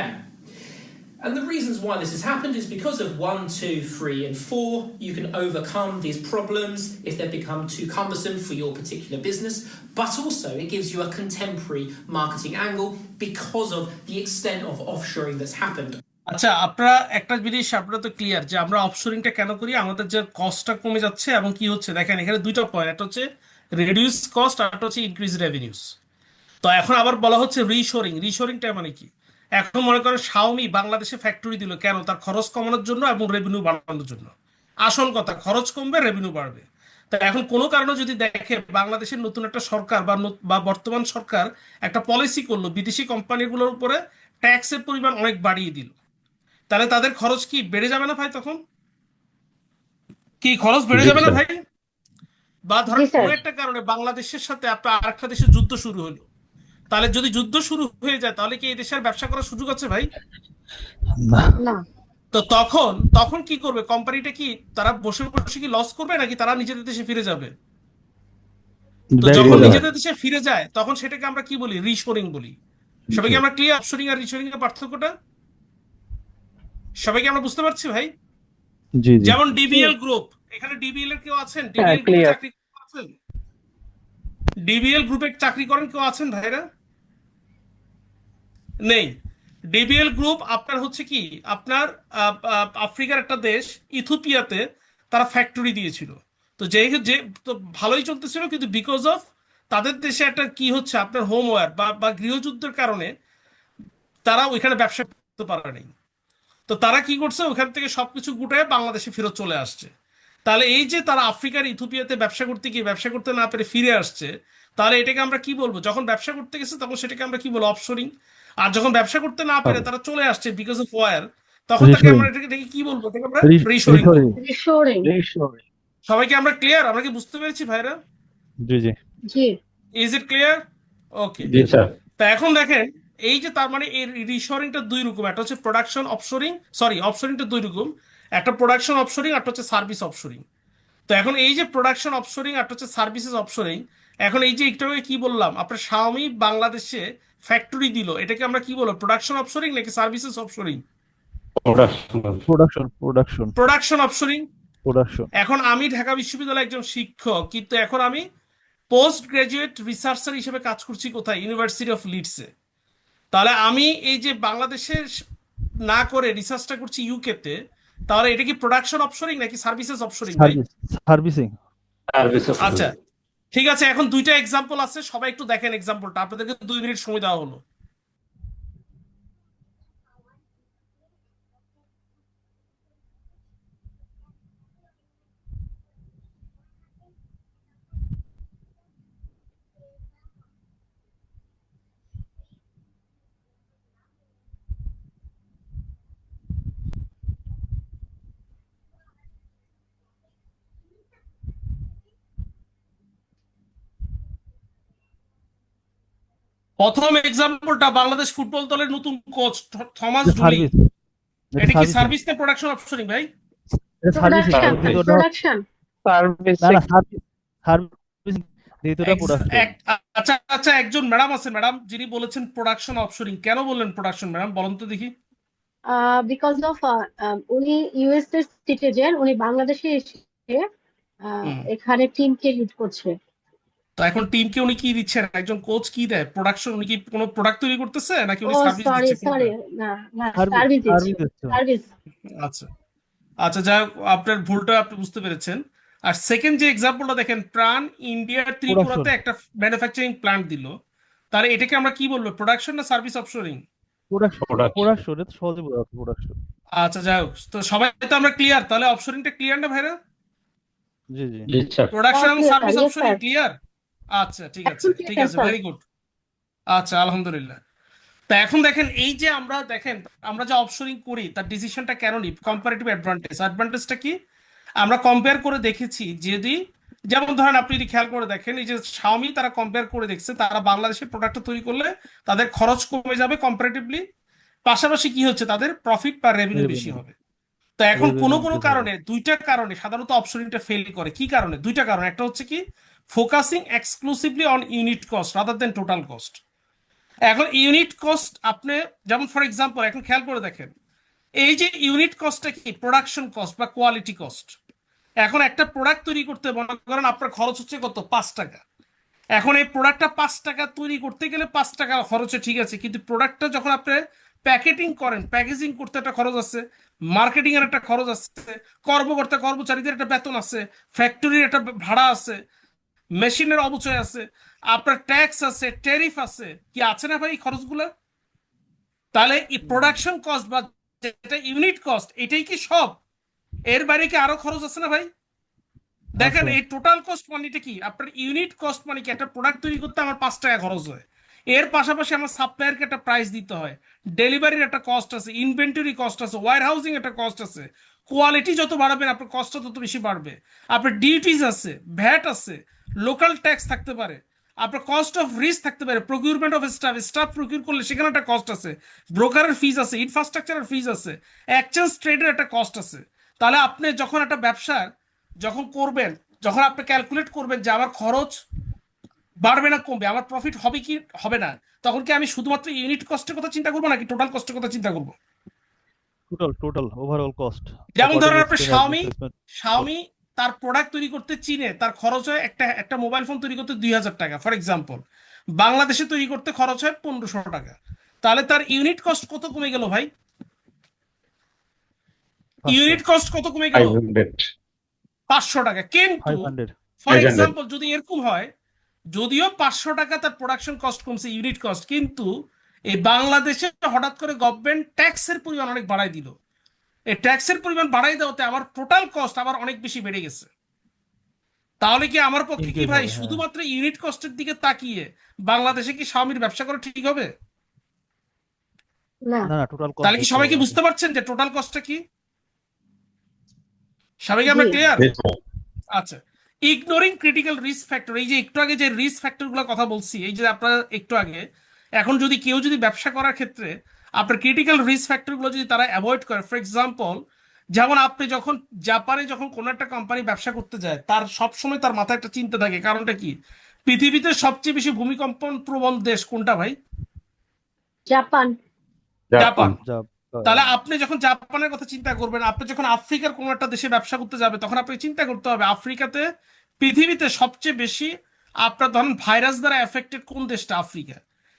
And the reasons why this has happened is because of 1, 2, 3, and 4. You can overcome these problems if they become too cumbersome for your particular business, but also it gives you a contemporary marketing angle because of the extent of offshoring that's happened. আচ্ছা, আপনারা একটা জিনিস আপনারা তো clear যে আমরা অফশোরিংটা কেন করি, আমাদের যে কস্টটা কমে যাচ্ছে এবং কি হচ্ছে দেখেন এখানে দুইটা পয়েন্ট, একটা হচ্ছে রিডিউস কস্ট আর একটা হচ্ছে ইনক্রিজ রেভিনিউস। তো এখন আবার বলা হচ্ছে রিশোরিং। রিশোরিংটা মানে কি? এখন মনে করেন শাওমি বাংলাদেশে ফ্যাক্টরি দিল কেন? তার খরচ কমানোর জন্য এবং রেভিনিউ বাড়ানোর জন্য। আসল কথা, খরচ কমবে, রেভিনিউ বাড়বে। তা এখন কোনো কারণে যদি দেখে বাংলাদেশের নতুন একটা সরকার বা বর্তমান সরকার একটা পলিসি করলো বিদেশি কোম্পানিগুলোর উপরে ট্যাক্সের পরিমাণ অনেক বাড়িয়ে দিল, তাহলে তাদের খরচ কি বেড়ে যাবে না ভাই? তখন কি খরচ বেড়ে জি যাবে না স্যার। ভাই? বা জি ধরেন স্যার। কোনো একটা কারণে বাংলাদেশের সাথে আপনার আরেকটা দেশের যুদ্ধ শুরু হলো, তাহলে যদি যুদ্ধ শুরু হয়ে যায় তাহলে কি এই দেশের ব্যবসা করার সুযোগ আছে ভাই? না। তো তখন তখন কি করবে কোম্পানিটা? কি তারা বসে বসে কি লস করবে নাকি তারা নিজেদের দেশে ফিরে যাবে? তো বের যখন করে দেবে। নিজেদের দেশে ফিরে যায় তখন সেটাকে আমরা কি বলি? রিশোরিং বলি। সবাইকে আমরা ক্লিয়ার অফশোরিং আর রিশোরিং এর পার্থক্যটা সবাইকে আমরা বুঝতে পারছি ভাই? জি জি। যেমন জি। ডিবিএল গ্রুপ, এখানে ডিবিএল এর কেউ আছেন? ডিবিএল গ্রুপে চাকরি আছেন? ডিবিএল গ্রুপে চাকরি করেন কেউ আছেন ভাইরা? নেই। ডিবিএল গ্রুপ আপনার হচ্ছে কি আপনার আফ্রিকার একটা দেশ ইথিওপিয়াতে তারা ফ্যাক্টরি দিয়েছিল। তো যে তো ভালোই চলতেছিল, কিন্তু বিকজ অফ তাদের দেশে একটা কি হচ্ছে আপনার হোমওয়্যার বা গৃহযুদ্ধের কারণে তারা ওইখানে ব্যবসা করতে পারে নাই। তো তারা কি করছে, ওখান থেকে সবকিছু গুটায় বাংলাদেশে ফেরত চলে আসছে। তাহলে এই যে তারা আফ্রিকার ইথিওপিয়াতে ব্যবসা করতে গিয়ে ব্যবসা করতে না পেরে ফিরে আসছে, তাহলে এটাকে আমরা কি বলবো? যখন ব্যবসা করতে গেছে তখন সেটাকে আমরা কি বলবো? অফশোরিং। আর যখন ব্যবসা করতে না পেরে তারা চলে আসছে বিকজ অফ ওয়ার, তখন তাকে আমরা এটাকে কি বলবো? এটাকে আমরা রিশোরিং বলবো। রিশোরিং। সবাইকে আমরা ক্লিয়ার? আমরা কি বুঝতে পেরেছি ভাইরা? জি জি। জি। Is it clear? ওকে। জি স্যার। তা এখন দেখেন এই যে তার মানে এই রিশোরিংটা দুই রকম, একটা হচ্ছে প্রোডাকশন অফশোরিং, সরি অফশোরিংটা দুই রকম, একটা প্রোডাকশন অফশোরিং একটা হচ্ছে সার্ভিস অফশোরিং। তো এখন এই যে প্রোডাকশন অফশোরিং একটা হচ্ছে সার্ভিসেস অফশোরিং, এখন এই যে একটু আগে কি বললাম আপনার শাওমি বাংলাদেশে ফ্যাক্টরি দিল, এটাকে আমরা কি বলবো? প্রোডাকশন অফশোরিং নাকি সার্ভিসেস অফশোরিং? প্রোডাকশন অফশোরিং। এখন আমি ঢাকা বিশ্ববিদ্যালয়ের একজন শিক্ষক, কিন্তু এখন আমি পোস্ট গ্রাজুয়েট রিসার্চার হিসেবে কাজ করছি কোথায়? ইউনিভার্সিটি অফ লিডসে। তাহলে আমি এই যে বাংলাদেশে না করে রিসার্চটা করছি ইউকেতে, তাহলে এটা কি প্রোডাকশন অফশোরিং নাকি সার্ভিসেস অফশোরিং ভাই? সার্ভিসিং। আচ্ছা ঠিক আছে, এখন দুইটা এক্সাম্পল আছে, সবাই একটু দেখেন এক্সাম্পলটা। আপনাদেরকে 2 মিনিট সময় দেওয়া হলো। প্রথম এক্সাম্পলটা বাংলাদেশ ফুটবল দলের নতুন কোচ থমাস এটা ডুলি। সার্ভিস, এটা এটা কি সার্ভিসিং, সার্ভিস না প্রোডাকশন অফশোরিং ভাই? এটা সার্ভিসিং। প্রোডাকশন দ্বিতীয়টা প্রোডাকশন না না সার্ভিস, সার্ভিসিং, দ্বিতীয়টা প্রোডাকশন। আচ্ছা আচ্ছা, একজন ম্যাডাম আছে ম্যাডাম, যিনি বলেছেন প্রোডাকশন অফশোরিং। কেন বললেন প্রোডাকশন ম্যাডাম, বলুন তো দেখি। বিকজ অফ উনি ইউএস এর সিটিজেন, উনি বাংলাদেশে এসে হুম। এখানে টিমকে লিড করছে। তো এখন টিমকে উনি কি দিচ্ছেন? একজন কোচ কি দেয়? প্রোডাকশন, উনি কি কোনো প্রোডাক্ট তৈরি করতেছে নাকি ও উনি সার্ভিস সরি দিচ্ছে? সরি, কোনটা? না না সার্ভিস, সার্ভিস দিচ্ছে, সার্ভিস দিচ্ছে। সার্ভিস। আচ্ছা আচ্ছা, যাই হোক, আপনার ভুলটা আপনি বুঝতে পেরেছেন। আর সেকেন্ড যে এক্সাম্পলটা দেখেন, প্রাণ ইন্ডিয়ার ত্রিপুরাতে একটা ম্যানুফ্যাকচারিং প্ল্যান্ট দিল, তাহলে এটাকে আমরা কি বলবো, প্রোডাকশন না সার্ভিস অফশোরিং? প্রোডাকশন, এটা সহজে বোঝা যাচ্ছে, প্রোডাকশন। আচ্ছা যাই হোক, তো সবাই তো আমরা ক্লিয়ার, তাহলে অফশোরিংটা ক্লিয়ার না ভাইরা? জি জি। প্রোডাকশন এবং clear, service yes, অফশোরিং sir. Clear? আচ্ছা ঠিক আছে, এখন ঠিক clear, আছে, sir. Very good. আচ্ছা আলহামদুলিল্লাহ। তা এখন দেখেন, এই যে আমরা দেখেন আমরা যে অফশোরিং করি তার ডিসিশনটা কেন নিই? Comparative advantage. অ্যাডভান্টেজটা কি? আমরা কম্পেয়ার করে দেখেছি, যদি যেমন ধরেন আপনি যদি খেয়াল করে দেখেন, এই যে শাওমি, তারা কম্পেয়ার করে দেখছে, তারা বাংলাদেশে প্রোডাক্টটা তৈরি করলে তাদের খরচ কমে যাবে কম্পারেটিভলি, পাশাপাশি কি হচ্ছে, তাদের প্রফিট বা রেভিনিউ বেশি হবে। তো এখন কোনো কোনো কারণে, দুইটা কারণে সাধারণত অফশোরিংটা ফেল করে। কি কারণে? দুইটা কারণ। একটা হচ্ছে কি, focusing exclusively on unit cost rather than total cost. এখন ইউনিট কস্ট আপনি, যেমন ফর এক্সাম্পল এখন খেয়াল করে দেখেন, এই যে ইউনিট কস্টটা কি, প্রোডাকশন কস্ট বা কোয়ালিটি কস্ট। এখন একটা প্রোডাক্ট তৈরি করতে মনে করেন আপনার খরচ হচ্ছে কত, 5 টাকা। এখন এই প্রোডাক্টটা 5 টাকা তৈরি করতে গেলে 5 টাকা খরচ, ঠিক আছে, কিন্তু প্রোডাক্টটা যখন আপনি প্যাকেটিং করেন, প্যাকেজিং করতে একটা খরচ আছে, মার্কেটিং এর একটা খরচ আছে, কর্মকর্তা কর্মচারীদের একটা বেতন আছে, ফ্যাক্টরির একটা ভাড়া আছে, মেশিনের অবচয় আছে, আপনার ট্যাক্স আছে, ট্যারিফ আছে, কি আছে না ভাই এই খরচগুলো? তাহলে এই প্রোডাকশন কস্ট বা যেটা ইউনিট কস্ট, এটাই কি সব? এর বাইরে কি আরো খরচ আছে না ভাই? দেখেন এই টোটাল কস্ট মানিটা কি, আপনার ইউনিট কস্ট মানে কি, একটা প্রোডাক্ট তৈরি করতে আমার 5 টাকা খরচ হয়, এর পাশাপাশি আমার সাপ্লায়ারকে একটা প্রাইস দিতে হয়, ডেলিভারির একটা কস্ট আছে, ইনভেন্টরি কস্ট আছে, ওয়্যার হাউসিং একটা কস্ট আছে, কোয়ালিটি যত বাড়াবেন আপনার কস্টটা তত বেশি বাড়বে, আপনার ডিউটিজ আছে, ভ্যাট আছে, লোকাল ট্যাক্স থাকতে পারে, আপনার কস্ট অফ রিস্ক থাকতে পারে, প্রকিউরমেন্ট অফ স্টাফ প্রকিউর করলে সেখানে একটা কস্ট আছে, ব্রোকারের ফিজ আছে, ইনফ্রাস্ট্রাকচারের ফিজ আছে, এক্সচেঞ্জ ট্রেডের একটা কস্ট আছে। তাহলে আপনি যখন একটা ব্যবসার যখন করবেন, যখন আপনি ক্যালকুলেট করবেন যে আমার খরচ বাড়বে না কমবে, আমার প্রফিট হবে কি হবে না, তখন কি আমি শুধুমাত্র ইউনিট কস্টের কথা চিন্তা করবো নাকি টোটাল কস্টের কথা চিন্তা করবো? Total overall cost. যেমন ধরেন আপনি শাওমি তার প্রোডাক্ট তৈরি করতে চীনে তার খরচ হয় একটা মোবাইল ফোন তৈরি করতে 2000 টাকা ফর এক্সাম্পল, বাংলাদেশে তৈরি করতে খরচ হয় 1500 টাকা। তাহলে তার ইউনিট কস্ট কত কমে গেল ভাই? ইউনিট কস্ট কত কমে গেল? 500 টাকা। কিন্তু 500। ফর এক্সাম্পল যদি এরকম হয়, যদিও 500 টাকা তার প্রোডাকশন কস্ট কমছে, ইউনিট কস্ট, কিন্তু এই বাংলাদেশে হঠাৎ করে গভর্নমেন্ট ট্যাক্সের পরিমাণ অনেক বাড়াই দিল, এই ট্যাক্সের পরিমাণ বাড়াই দেওয়াতে আমার টোটাল কস্ট আবার অনেক বেশি বেড়ে গেছে। তাহলে কি আমার পক্ষে কি ভাই শুধুমাত্র ইউনিট কস্টের দিকে তাকিয়ে বাংলাদেশে কি শাওমির ব্যবসা করা ঠিক হবে? না না টোটাল কস্ট। তাহলে কি সবাই কি বুঝতে পারছেন যে টোটাল কস্টটা কি? সবাইকে আমরা ক্লিয়ার? আচ্ছা, ইগনোরিং ক্রিটিক্যাল রিস্ক ফ্যাক্টর, এই যে একটু আগে যে রিস্ক ফ্যাক্টর গুলো কথা বলছি, এই যে আপনারা একটু আগে, এখন যদি কেউ যদি ব্যবসা করার ক্ষেত্রে আপনার ক্রিটিক্যাল রিস্ক ফ্যাক্টর গুলো যদি তারা অ্যাভয়েড করে, ফর এক্সাম্পল যেমন আপনি যখন জাপানে যখন কোনো একটা কোম্পানি ব্যবসা করতে যায়, তার সবসময় তার মাথায় একটা চিন্তা থাকে, কারণটা কি, পৃথিবীতে সবচেয়ে বেশি ভূমিকম্পন প্রবণ দেশ কোনটা ভাই? জাপান। জাপান। তাহলে আপনি যখন জাপানের কথা চিন্তা করবেন, আপনি যখন আফ্রিকার কোনো একটা দেশে ব্যবসা করতে যাবে, তখন আপনাকে চিন্তা করতে হবে আফ্রিকাতে, পৃথিবীতে সবচেয়ে বেশি আপনার ধরেন ভাইরাস দ্বারা এফেক্টেড কোন দেশটা? আফ্রিকা।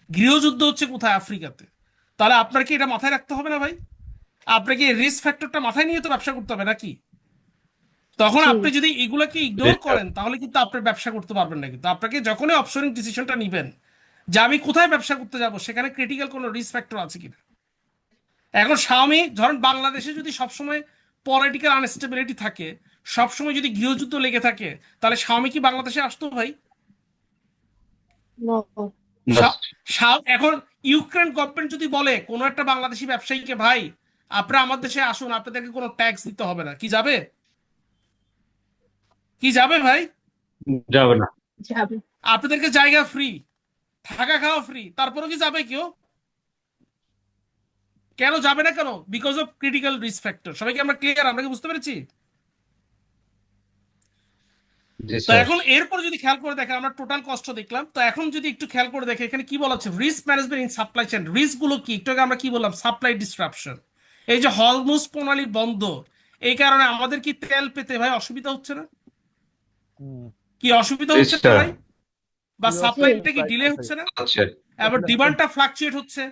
গৃহযুদ্ধ হচ্ছে কোথায়? আফ্রিকাতে। তাহলে আপনার কি এটা মাথায় রাখতে হবে না ভাই? আপনাকে রিস্ক ফ্যাক্টরটা মাথায় নিয়ে তো ব্যবসা করতে হবে নাকি? তখন আপনি যদি এগুলোকে ইগনোর করেন তাহলে কিন্তু আপনি ব্যবসা করতে পারবেন না। কিন্তু আপনাকে যখনই অফশোরিং ডিসিশনটা নিবেন যে আমি কোথায় ব্যবসা করতে যাব, সেখানে ক্রিটিক্যাল কোনো রিস্ক ফ্যাক্টর আছে কিনা। এখন শাওমি ধরেন বাংলাদেশে যদি সবসময় পলিটিক্যাল আনস্টেবিলিটি থাকে, সবসময় যদি গৃহযুদ্ধ লেগে থাকে, তাহলে শাওমি কি বাংলাদেশে আসতো ভাই? এখন ইউক্রেন গভর্নমেন্ট যদি বলে কোনো একটা বাংলাদেশি ব্যবসায়ীকে, ভাই আপনারা আমার দেশে আসুন, আপনাদেরকে কোনো ট্যাক্স দিতে হবে না, কি যাবে? কি যাবে ভাই? যাবে না। যাবে। আপনাদেরকে জায়গা ফ্রি, থাকা খাওয়া ফ্রি, তারপরেও কি যাবে কেউ? কেন যাবে না কেন? Because of critical risk factor. সবাইকে আমরা ক্লিয়ার? আমরা কি বুঝতে পেরেছি? তো এখন এরপর যদি খেয়াল করে দেখেন, আমরা টোটাল কস্ট দেখলাম, তো এখন যদি একটু খেয়াল করে দেখে এখানে কি বলা হচ্ছে, risk management in supply chain. Risk গুলো কি? একটু আগে আমরা কি বললাম, সাপ্লাই ডিসরাপশন। এই যে হরমুজ প্রণালী বন্ধ, এই কারণে আমাদের কি তেল পেতে ভাই অসুবিধা হচ্ছে না? কি অসুবিধা হচ্ছে না ভাই? বা সাপ্লাইটা কি ডিলে হচ্ছে না? এবার ডিমান্ডটা ফ্লাকচুয়েট হচ্ছে,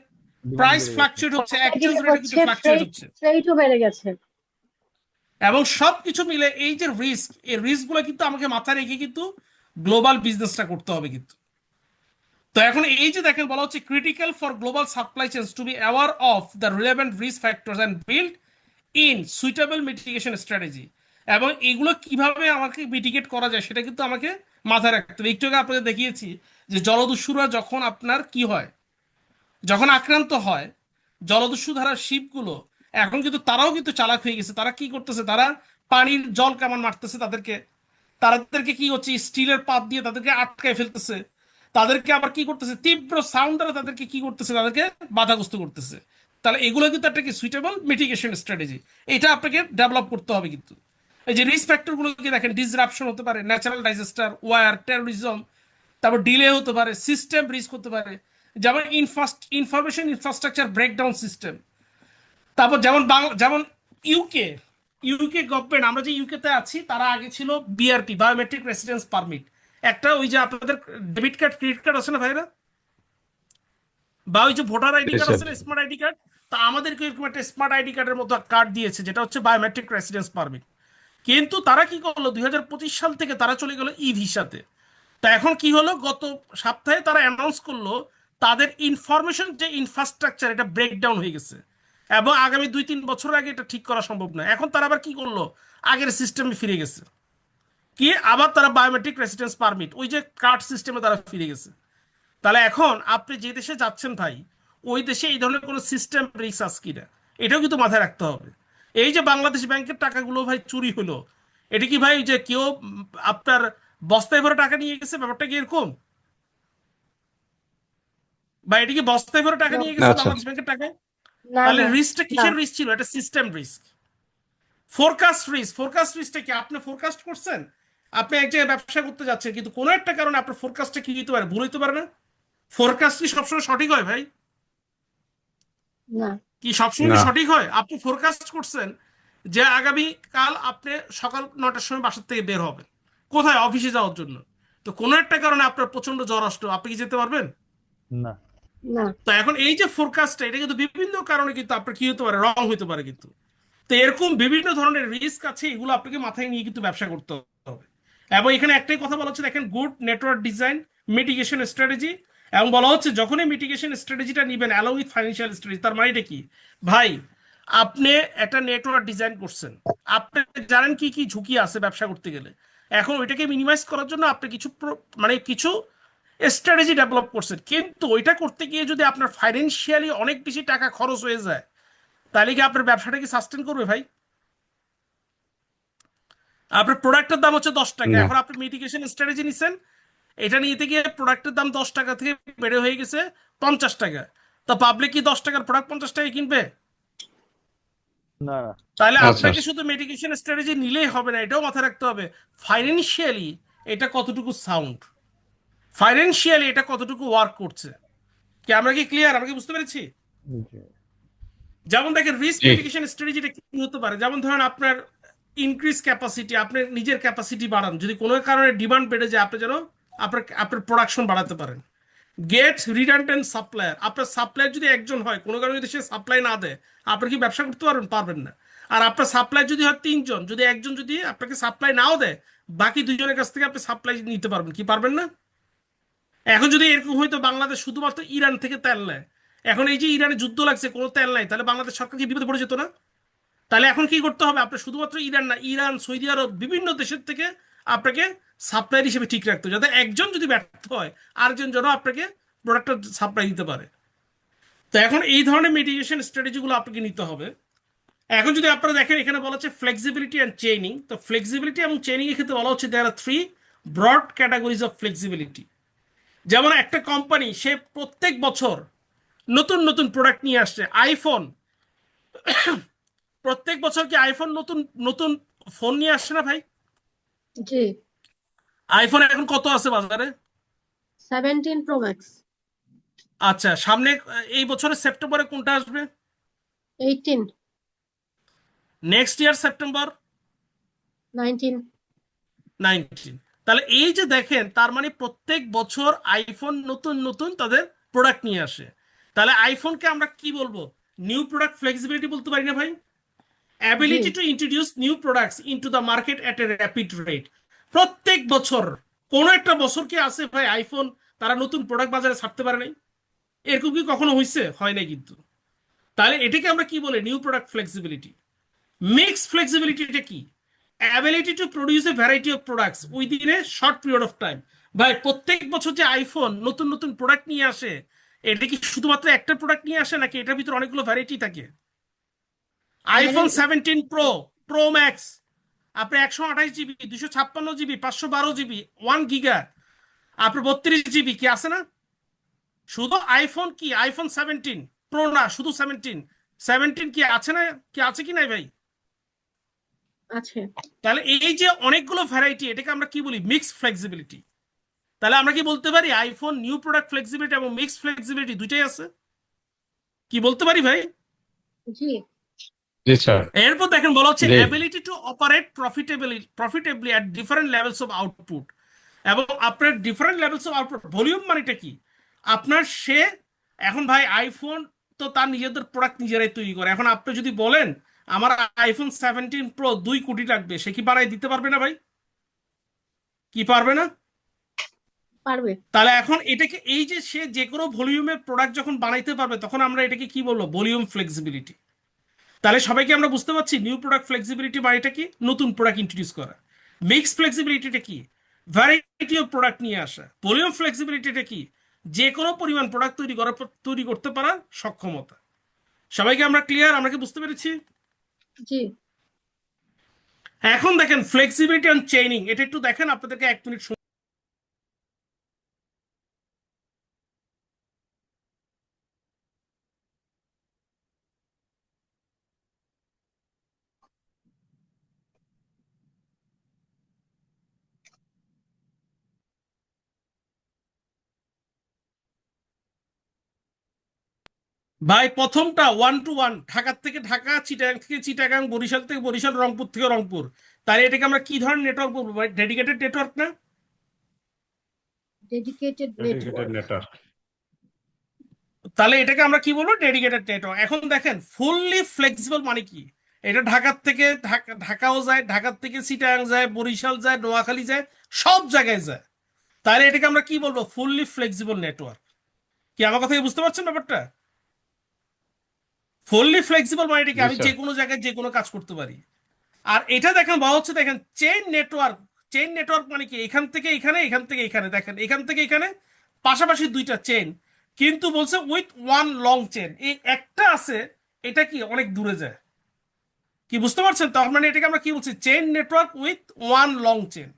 প্রাইস ফ্লাকচুয়েট হচ্ছে, এক্সচেঞ্জ রেট কিন্তু ফ্লাকচুয়েট হচ্ছে, ফ্রেটও বেড়ে গেছে। এবং সবকিছু মিলে এই যে রিস্ক, এই রিস্ক গুলো কিন্তু আমাকে মাথায় রেখে কিন্তু গ্লোবাল বিজনেসটা করতে হবে কিন্তু। তো এখন এই যে দেখেন বলা হচ্ছে critical for global supply chains to be aware of the relevant risk factors and build in suitable mitigation strategy. এবং এগুলো কিভাবে আমাকে মিটিগেট করা যায় সেটা কিন্তু আমাকে মাথায় রাখতে হবে। একটু আগে আপনাদের দেখিয়েছি যে জলদস্যুরা যখন আপনার কি হয়, যখন আক্রান্ত হয়, জলদস্যু ধারার শিপগুলো এখন কিন্তু তারাও কিন্তু চালাক হয়ে গেছে। তারা কি করতেছে, তারা পানির জল কামান মারতেছে তাদেরকে কি হচ্ছে, স্টিলের পাত দিয়ে তাদেরকে আটকায় ফেলতেছে, তাদেরকে আবার কি করতেছে, তীব্র সাউন্ড দ্বারা তাদেরকে কি করতেছে, তাদেরকে বাধাগ্রস্ত করতেছে। তাহলে এগুলো কিন্তু একটা কি সুইটেবল মিটিগেশন স্ট্র্যাটেজি, এটা আপনাকে ডেভেলপ করতে হবে কিন্তু। এই যে রিস্ক ফ্যাক্টর গুলো কি দেখেন, ডিসরাপশন হতে পারে, ন্যাচারাল ডিজাস্টার, ওয়ার, টেরোরিজম, তারপর ডিলে হতে পারে, সিস্টেম রিস্ক হতে পারে, যেমন ইনফরমেশন ইনফ্রাস্ট্রাকচার ব্রেকডাউন সিস্টেম। তারপর যেমন ইউকে গভর্নমেন্ট, আমরা যে ইউকেতে আছি, তারা আগে ছিল বিআরপি, বায়োমেট্রিক রেসিডেন্স পারমিট, একটা ওই যে আপনাদের ডেবিট কার্ড ক্রেডিট কার্ড আছে না ভাইরা, বা ওই যে ভোটার আইডি কার্ড আছে না, স্মার্ট আইডি কার্ড, তা আমাদেরকে এরকম একটা স্মার্ট আইডি কার্ডের মতো কার্ড দিয়েছে যেটা হচ্ছে বায়োমেট্রিক রেসিডেন্স পারমিট। কিন্তু তারা কি করলো, 2025 সাল থেকে তারা চলে গেল ই ভিসাতে। তা এখন কি হলো, গত সপ্তাহে তারা অ্যানাউন্স করলো তাদের ইনফরমেশন যে ইনফ্রাস্ট্রাকচার এটা ব্রেকডাউন হয়ে গেছে, এবং আগামী 2-3 বছর আগে এটা ঠিক করা সম্ভব না। এখন তারা আবার কি করলো, আগের সিস্টেমে ফিরে গেছে, কি আবার তারা বায়োমেট্রিক রেসিডেন্স পারমিট, ওই যে কার্ড সিস্টেমে তারা ফিরে গেছে। তাহলে এখন আপনি যে দেশে যাচ্ছেন ভাই, ওই দেশে এই ধরনের কোনো সিস্টেম রিস্ক আছে কিনা এটাও কিন্তু মাথায় রাখতে হবে। এই যে বাংলাদেশ ব্যাংকের টাকাগুলো ভাই চুরি হলো, এটা কি ভাই যে কেউ আপনার বস্তায় ভরে টাকা নিয়ে গেছে, ব্যাপারটা কি এরকম? বা এটা কি বস্তায় ভরে টাকা নিয়ে গেছে বাংলাদেশ ব্যাংকের টাকায়? না তাহলে না রিস্কটা কিসের রিস্ক ছিল? এটা সিস্টেম রিস্ক। ফোরকাস্ট রিস্কটা কি? আপনি ফোরকাস্ট করছেন, আপনি এক জায়গায় ব্যবসা করতে যাচ্ছেন, কিন্তু কোনো একটা কারণে আপনার ফোরকাস্টটা কি হতে পারে, ভুল হইতে পারে না? ফোরকাস্ট কি সবসময় সঠিক হয় ভাই? না কি সবসময় কি সঠিক হয়? আপনি ফোরকাস্ট করছেন যে আগামী কাল আপনি সকাল 9টার সময় বাসার থেকে বের হবেন, কোথায়? অফিসে যাওয়ার জন্য। তো কোনো একটা কারণে আপনার প্রচন্ড জ্বর আসলো, আপনি কি যেতে পারবেন? না। না তো এখন এই যে ফোরকাস্টটা, এটা কিন্তু বিভিন্ন কারণে কিন্তু আপনার কি হতে পারে, রং হতে পারে কিন্তু। তো এরকম বিভিন্ন ধরনের রিস্ক আছে, এগুলো আপনাকে মাথায় নিয়ে কিন্তু ব্যবসা করতে হবে। এবং এখানে একটাই কথা বলা হচ্ছে, দেখেন, good network design, mitigation strategy, এবং বলা হচ্ছে যখনই মিটিগেশন স্ট্র্যাটেজিটা নেবেন অ্যালং উইথ ফাইন্যান্সিয়াল স্ট্র্যাটেজি। তার মানে এটা কি ভাই, আপনি একটা নেটওয়ার্ক ডিজাইন করছেন, আপনি জানেন কি কি ঝুঁকি আছে ব্যবসা করতে গেলে, এখন ওইটাকে মিনিমাইজ করার জন্য আপনি কিছু স্ট্র্যাটেজি ডেভেলপ করছেন, কিন্তু ওইটা করতে গিয়ে যদি আপনার ফাইন্যান্সিয়ালি অনেক বেশি টাকা খরচ হয়ে যায়, তাহলে কি আপনার ব্যবসাটা কি সাস্টেন করবে ভাই? আপনার প্রোডাক্টের দাম হচ্ছে 10 টাকা, এখন আপনি মিটিগেশন স্ট্র্যাটেজি নিচ্ছেন, এটা নিতে গিয়ে প্রোডাক্টের দাম 10 টাকা থেকে বেড়ে হয়ে গেছে 50 টাকা। তো পাবলিক কি 10 টাকার প্রোডাক্ট 50 টাকায় কিনবে? না। তাহলে আপনাকে শুধু মিটিগেশন স্ট্র্যাটেজি নিলেই হবে না, এটাও মাথায় রাখতে হবে ফাইন্যান্সিয়ালি এটা কতটুকু সাউন্ড, ফাইন্যান্সিয়ালি এটা কতটুকু ওয়ার্ক করছে। কি আমরা কি ক্লিয়ার? আমরা কি বুঝতে পেরেছি? যেমন দেখেন রিস্ক মিটিগেশন স্ট্র্যাটেজিটা কি হতে পারে, যেমন ধরেন আপনার ইনক্রিজ ক্যাপাসিটি, আপনার নিজের ক্যাপাসিটি বাড়ান, যদি কোনো কারণে ডিমান্ড বেড়ে যায় আপনি যেন আপনার প্রোডাকশন বাড়াতে পারেন। গেট রিডান্ডেন্ট সাপ্লায়ার, আপনার সাপ্লায়ার যদি একজন হয়, কোনো কারণে যদি সে সাপ্লাই না দেয়, আপনি কি ব্যবসা করতে পারবেন না। আর আপনার সাপ্লায়ার যদি হয় 3 জন, যদি একজন যদি আপনাকে সাপ্লাই নাও দেয়, বাকি 2 জনের কাছ থেকে আপনি সাপ্লাই নিতে পারবেন কি পারবেন না? এখন যদি এরকম হয়তো বাংলাদেশ শুধুমাত্র ইরান থেকে তেল নেয়, এখন এই যে ইরানে যুদ্ধ লাগছে, কোনো তেল নাই, তাহলে বাংলাদেশ সরকার কি বিপদে পড়ে যেত না? তাহলে এখন কি করতে হবে, আপনার শুধুমাত্র ইরান না, ইরান, সৌদি আরব, বিভিন্ন দেশের থেকে আপনাকে সাপ্লায়ার হিসেবে ঠিক রাখতে হবে, যাতে একজন যদি ব্যর্থ হয় আরেকজন যেন আপনাকে প্রোডাক্টটা সাপ্লাই দিতে পারে। তো এখন এই ধরনের মিটিগেশন স্ট্র্যাটেজিগুলো আপনাকে নিতে হবে। এখন যদি আপনারা দেখেন এখানে বলা হচ্ছে ফ্লেক্সিবিলিটি অ্যান্ড চেইনিং। তো ফ্লেক্সিবিলিটি এবং চেইনিং এর ক্ষেত্রে বলা হচ্ছে দেয়ার আর 3 ব্রড ক্যাটাগরিজ অফ ফ্লেক্সিবিলিটি। যেমন একটা কোম্পানি সে প্রত্যেক বছর নতুন নতুন প্রোডাক্ট নিয়ে আসছে। আইফোন, প্রত্যেক বছর কি আইফোন নতুন নতুন ফোন নিয়ে আসছে না ভাই? জি, আইফোন এখন কত আছে বাজারে? 17 Pro Max, আচ্ছা, সামনে এই বছরের সেপ্টেম্বরে কোনটা আসবে? 18, নেক্সট ইয়ার সেপ্টেম্বর 19. 19। তাহলে এই যে দেখেন, তার মানে প্রত্যেক বছর আইফোন নতুন নতুন তাদের প্রোডাক্ট নিয়ে আসে। তাহলে আইফোনকে আমরা কি বলবো? নিউ প্রোডাক্ট ফ্লেক্সিবিলিটি বলতে পারি না ভাই? Ability to introduce new products into the market at A rapid rate. প্রত্যেক বছর কোনো একটা বছর কি আছে ভাই আইফোন তারা নতুন প্রোডাক্ট বাজারে ছাড়তে পারে নাই? এরকম কি কখনো হয়েছে? হয় নাই কিন্তু। তাহলে এটাকে আমরা কি বলে? New product flexibility. Mix flexibility এটা কি? Ability to produce a variety of products within a short period of time. ভাই প্রত্যেক বছর যে আইফোন নতুন নতুন প্রোডাক্ট নিয়ে আসে, এটা কি শুধুমাত্র একটা প্রোডাক্ট নিয়ে আসে নাকি এটার ভিতরে অনেকগুলো ভ্যারাইটি থাকে? আইফোন 17 প্রো, প্রো ম্যাক্স, আপনি 128 GB, 256 GB, 512 GB, 1 GB, আপনার 32 GB কি আছে না? শুধু আইফোন কি আইফোন 17 প্রো না, শুধু 17 কি আছে না? কি আছে কি নাই ভাই? আছে। তাহলে এই যে অনেকগুলো ভ্যারাইটি, এটাকে আমরা কি বলি? Mix flexibility. তাহলে আমরা কি বলতে পারি আইফোন নিউ প্রোডাক্ট ফ্লেক্সিবিলিটি এবং মিক্স ফ্লেক্সিবিলিটি দুইটাই আছে? কি বলতে পারি ভাই? জি, জি স্যার। এরপর দেখেন বলা হচ্ছে জি। Ability to operate profitably at different levels of output. এবং আপনার different levels of output, volume মানেটা কি? আপনার সে এখন ভাই আইফোন তো তার নিজেদের প্রোডাক্ট নিজেরাই তৈরি করে। এখন আপনি যদি বলেন আমার আইফোন 17 প্রো 2 কোটি লাগবে, সে কি বানাই দিতে পারবে না ভাই? কি পারবে না? পারবে। তাহলে এখন এটাকে এই যে সে যে কোনো ভলিউমের প্রোডাক্ট যখন বানাইতে পারবে, তখন আমরা এটাকে কি বলবো? Volume flexibility. তাহলে সবাইকে আমরা বুঝতে পারছি নিউ প্রোডাক্ট ফ্লেক্সিবিলিটি বা এটা কি? নতুন প্রোডাক্ট ইন্ট্রোডিউস করা। মিক্স ফ্লেক্সিবিলিটিটা কি? ভ্যারাইটি অফ প্রোডাক্ট নিয়ে আসা। ভলিউম ফ্লেক্সিবিলিটিটা কি? যে কোনো পরিমাণ প্রোডাক্ট তৈরি করতে পারার সক্ষমতা। সবাইকে আমরা ক্লিয়ার? আমরা কি বুঝতে পেরেছি? জি, এখন দেখেন ফ্লেক্সিবিলিটি অন চেইনিং, এটা একটু দেখেন, আপনাদেরকে 1 মিনিট ভাই প্রথমটা 1 to 1, ঢাকা থেকে ঢাকা, চিটাগাং থেকে চিটাগাং, বরিশাল থেকে বরিশাল, রংপুর থেকে রংপুর। তাহলে এটাকে আমরা কি ধরনের নেটওয়ার্ক বলবো ভাই? ডেডিকেটেড নেটওয়ার্ক না? Dedicated network. তাহলে এটাকে আমরা কি বলবো? Dedicated network. এখন দেখেন ফুললি ফ্লেক্সিবল মানে কি? এটা ঢাকার থেকে ঢাকাও যায়, ঢাকার থেকে চিটাগাং যায়, বরিশাল যায়, নোয়াখালী যায়, সব জায়গায় যায়। তাহলে এটাকে আমরা কি বলবো? Fully flexible network. কি আমার কথা কি বুঝতে পারছেন ব্যাপারটা? ফুললি ফ্লেক্সিবল মানে এটা কি? আমি যে কোনো জায়গায় যে কোনো কাজ করতে পারি। আর এটা দেখেন বলা হচ্ছে, দেখেন চেইন নেটওয়ার্ক। চেইন নেটওয়ার্ক মানে কি? এখান থেকে এখানে, এখান থেকে এখানে, দেখেন এখান থেকে এখানে পাশাপাশি দুইটা চেইন, কিন্তু বলছে উইথ ওয়ান লং চেইন। এই একটা আছে, এটা কি অনেক দূরে যায়। কি বুঝতে পারছেন? তার মানে এটাকে আমরা কি বলছি? Chain network with one long chain.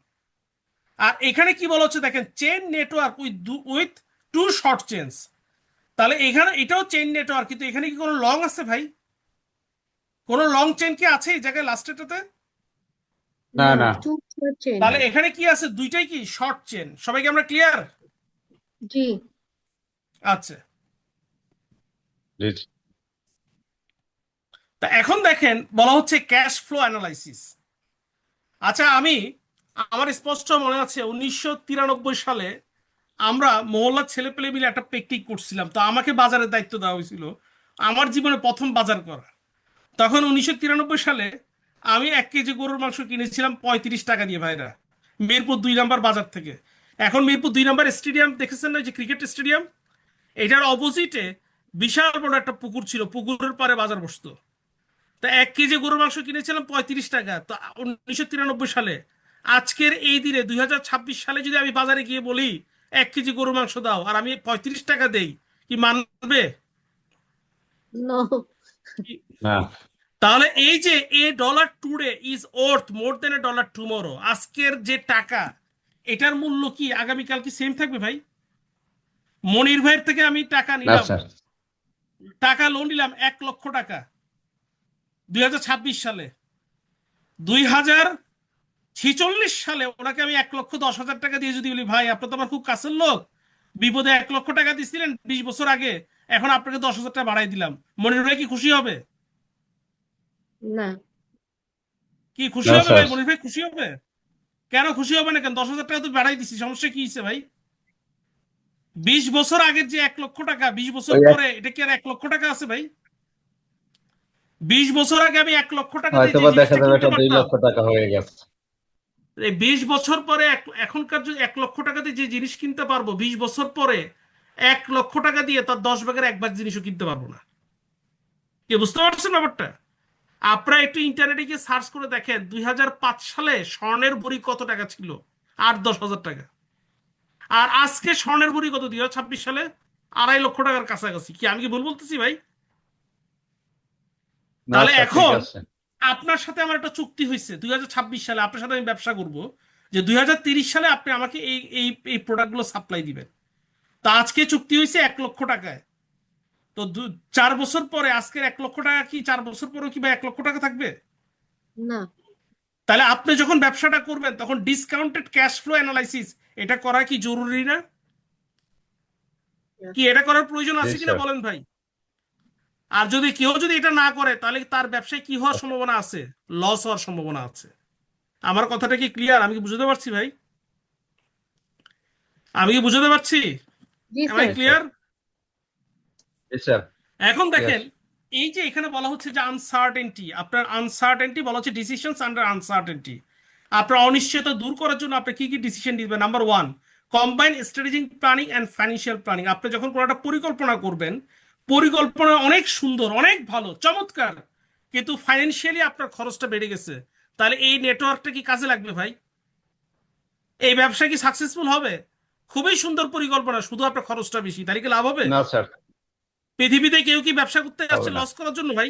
আর এখানে কি বলা হচ্ছে দেখেন, chain network with two short chains. তাহলে এখানে এটাও চেইন নেটওয়ার্ক, কিন্তু এখানে কি কোনো লং আছে ভাই? কোনো লং চেইন কি আছে এই জায়গায় লাস্টেটাতে? না না। To short chain. তাহলে এখানে কি আছে? দুইটাই কি শর্ট চেন। সবাইকে আমরা ক্লিয়ার? জি, আচ্ছা, জি। তা এখন দেখেন বলা হচ্ছে ক্যাশ ফ্লো অ্যানালাইসিস। আচ্ছা, আমার স্পষ্ট মনে আছে 1993 সালে আমরা মহল্লার ছেলেপেলে মিলে একটা পিকনিক করছিলাম। তো আমাকে বাজারের দায়িত্ব দেওয়া হয়েছিল, আমার জীবনে প্রথম বাজার করা। তখন 1993 সালে আমি 1 কেজি গরুর মাংস কিনেছিলাম 35 টাকা দিয়ে ভাইরা, মিরপুর 2 নম্বর বাজার থেকে। এখন মিরপুর 2 নম্বর স্টেডিয়াম দেখেছেন না, যে ক্রিকেট স্টেডিয়াম, এটার অপোজিটে বিশাল বড় একটা পুকুর ছিল, পুকুরের পারে বাজার বসতো। তা 1 কেজি গরুর মাংস কিনেছিলাম 35 টাকা, তো 1993 সালে। আজকের এই দিনে 2026 সালে যদি আমি বাজারে গিয়ে বলি 1 কেজি গরুর মাংস দাও, আর আমি 35 টাকা দেই, কি মানবে? নো। না। তাহলে এই যে a dollar today is worth more than a dollar tomorrow, আজকের যে টাকা, এটার মূল্য কি আগামীকাল কি সেম থাকবে ভাই? মনির ভাইয়ের থেকে আমি টাকা না নিলাম, স্যার টাকা লোন নিলাম 1 লক্ষ টাকা 2026 সালে। 2046 সালে ওনাকে আমি 1,10,000 টাকা দিয়ে যদি বলি, ভাই আপনি তো আমার খুব কাছের লোক, বিপদে 1 লক্ষ টাকা দিছিলেন 20 বছর আগে, এখন আপনাকে 10,000 টাকা বাড়াই দিলাম, মনির ভাই কি খুশি হবে? না। কি খুশি না হবে স্যার ভাই? মনির ভাই খুশি হবে? কেন খুশি হবে না? কেন 10,000 টাকা তো বাড়াই দিছি, সমস্যা কি হয়েছে ভাই? 20 বছর আগের যে 1 লক্ষ টাকা 20 বছর ওই পরে এটা কি আর 1 লক্ষ টাকা আছে ভাই? 20 বছর আগে আমি 1 লক্ষ টাকা দিয়ে হয়তো যে বা দেখা জিনিসটা যাবে কিনতে এটা 2 পারতাম, লক্ষ টাকা হয়ে গেছে। এই 20 বছর পরে এখনকার যে 1 লক্ষ টাকাতে যে জিনিস কিনতে পারবো, 20 বছর পরে 1 লক্ষ টাকা দিয়ে তার 10 ভাগের 1 ভাগ জিনিসও কিনতে পারবো না। কি বুঝতে পারছেন ব্যাপারটা? আপনারা একটু ইন্টারনেটে গিয়ে সার্চ করে দেখেন 2005 সালে স্বর্ণের ভরি কত টাকা ছিল, 8-10 হাজার টাকা। আর আজকে স্বর্ণের ভরি কত 2026 সালে? 2.5 লক্ষ টাকার কাছাকাছি। কি আমি কি ভুল বলতেছি ভাই? না তাহলে স্যার ঠিক এখন আছে। আপনার সাথে আমার একটা চুক্তি হয়েছে 2026 সালে, আপনার সাথে আমি ব্যবসা করব, যে 2030 সালে আপনি আমাকে এই এই এই প্রোডাক্টগুলো সাপ্লাই দিবেন। তা আজকে চুক্তি হয়েছে 1 লক্ষ টাকায়। তো 4 বছর পরে আজকের 1 লক্ষ টাকা কি 4 বছর পরেও কি ভাই 1 লক্ষ টাকা থাকবে? না। তাহলে আপনি যখন ব্যবসাটা করবেন তখন ডিসকাউন্টেড ক্যাশ ফ্লো অ্যানালাইসিস এটা করা কি জরুরি না? কি এটা করার প্রয়োজন জি আছে কিনা স্যার বলেন ভাই? আর যদি কেউ যদি এটা না করে তাহলে তার ব্যবসায় কি হওয়ার সম্ভাবনা আছে? লস হওয়ার সম্ভাবনা আছে। আমার কথাটা কি ক্লিয়ার? আমি কি বুঝতে পারছি ভাই? আমি কি বুঝতে পারছি? জি এম আই স্যার। ক্লিয়ার? জি স্যার এখন দেখেন, Yes. এই যে এখানে বলা হচ্ছে যে আনসার্টেনটি, আপনার আনসার্টেনটি বলা হচ্ছে ডিসিশনস আন্ডার আনসার্টেনটি। আপনার অনিশ্চয়তা দূর করার জন্য আপনি কি কি ডিসিশন দিবেন? Number 1, combine strategic planning and financial planning. আপনি যখন কোনো একটা পরিকল্পনা করবেন, পরিকল্পনা অনেক সুন্দর, অনেক ভালো, চমৎকার, কিন্তু ফাইন্যান্সিয়ালি আপনার খরচটা বেড়ে গেছে, তাহলে এই নেটওয়ার্কটা কি কাজে লাগবে ভাই? এই ব্যবসা কি সাকসেসফুল হবে? খুবই সুন্দর পরিকল্পনা, শুধু আপনার খরচটা বেশি, তাহলে কি লাভ হবে? না স্যার পৃথিবীতে কেউ কি ব্যবসা করতে হবে যাচ্ছে না। লস করার জন্য ভাই?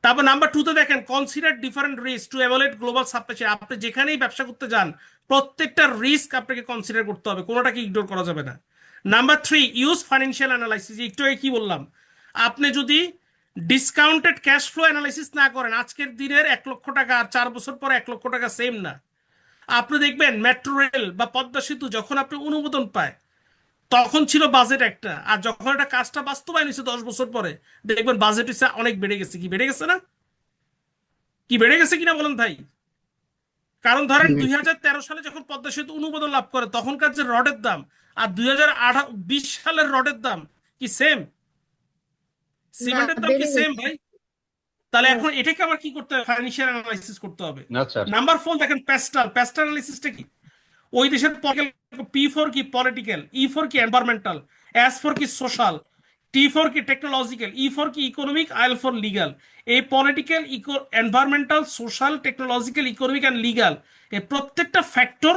তারপর নাম্বার 2তে দেখেন, consider different risk two evaluate global supply chain. আপনি যেখানেই ব্যবসা করতে যান প্রত্যেকটা রিস্ক আপনাকে কনসিডার করতে হবে, কোনোটাকে ইগনোর করা যাবে না। Number 3, use financial analysis. একটু আগে কি বললাম, আপনি যদি ডিসকাউন্টেড ক্যাশ ফ্লো অ্যানালাইসিস না করেন, আজকের দিনের 1 লক্ষ টাকা আর 4 বছর পরে 1 লক্ষ টাকা সেম না। আপনি দেখবেন মেট্রো রেল বা পদ্মা সেতু যখন আপনি অনুমোদন পায় তখন ছিল বাজেট একটা, আর যখন একটা কাজটা বাস্তবায়ন হয়েছে 10 বছর পরে দেখবেন বাজেট হচ্ছে অনেক বেড়ে গেছে। কি বেড়ে গেছে না? কি বেড়ে গেছে কিনা বলেন ভাই? কারণ ধরেন 2013 সালে যখন পদ্মা সেতু অনুমোদন লাভ করে তখনকার যে রডের দাম আর 2020 সালের রডের দাম কি সেম? না, সিমেন্টের দাম কি বেড়ে সেম গেছে। ভাই? তাহলে হ্যাঁ। এখন এটাকে আবার কি করতে হবে? ফাইন্যান্সিয়াল অ্যানালাইসিস করতে হবে। না স্যার নাম্বার 4 দেখেন, প্যাস্টাল অ্যানালিসিসটা কি? ওই দেশের পি ফর কি পলিটিক্যাল, ই ফর কি এনভায়রনমেন্টাল, এস ফর কি সোশ্যাল, টি ফর কি টেকনোলজিক্যাল, ই ফর কি ইকোনমিক, আই ফর লিগাল। এই political, environmental, social, technological, economic and legal, এই প্রত্যেকটা ফ্যাক্টর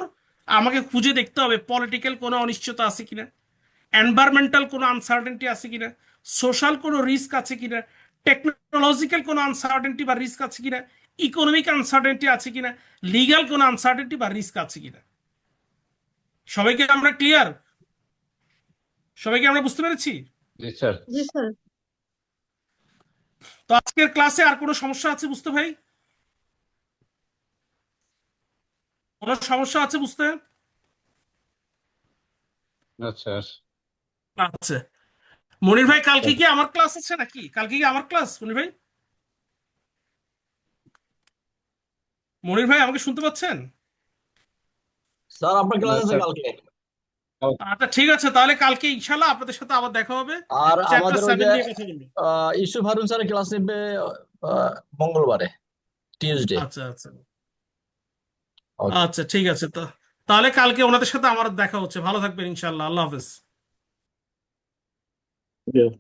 আমাকে খুঁজে দেখতে হবে পলিটিক্যাল কোনো অনিশ্চয়তা আছে কিনা, এনভায়রনমেন্টাল কোনো আনসার্টেনটি আছে কিনা, সোশ্যাল কোনো রিস্ক আছে কিনা, টেকনোলজিক্যাল কোনো আনসার্টেনটি বা রিস্ক আছে কিনা, ইকোনমিক আনসার্টেনটি আছে কিনা, লিগাল কোনো আনসার্টেনটি বা রিস্ক আছে কিনা। সবাইকে আমরা ক্লিয়ার? সবাইকে আমরা বুঝতে পেরেছি? জি স্যার জি স্যার। তো আজকের ক্লাসে আর কোনো সমস্যা আছে বুঝতে ভাই? কোনো সমস্যা আছে বুঝতে? না স্যার আচ্ছা, মনির ভাই কালকে কি আমার ক্লাস আছে নাকি? কালকে কি আমার ক্লাস মনির ভাই? মনির ভাই আমাকে শুনতে পাচ্ছেন? স্যার আপনার ক্লাস আছে স্যার কালকে। আচ্ছা ঠিক আছে, তাহলে কালকে ইনশাল্লাহ আপনাদের সাথে আবার দেখা হবে, আর চ্যাপ্টার আমাদের ওই 7 যে নিয়ে কথা বলবো। ইউসুফ হারুন স্যারের ক্লাস নেবে মঙ্গলবারে, টিউসডে। আচ্ছা আচ্ছা আচ্ছা ঠিক আছে, তো তাহলে কালকে ওনাদের সাথে আমার দেখা হচ্ছে। ভালো থাকবেন ইনশাল্লাহ। আল্লাহ হাফেজ। Yes.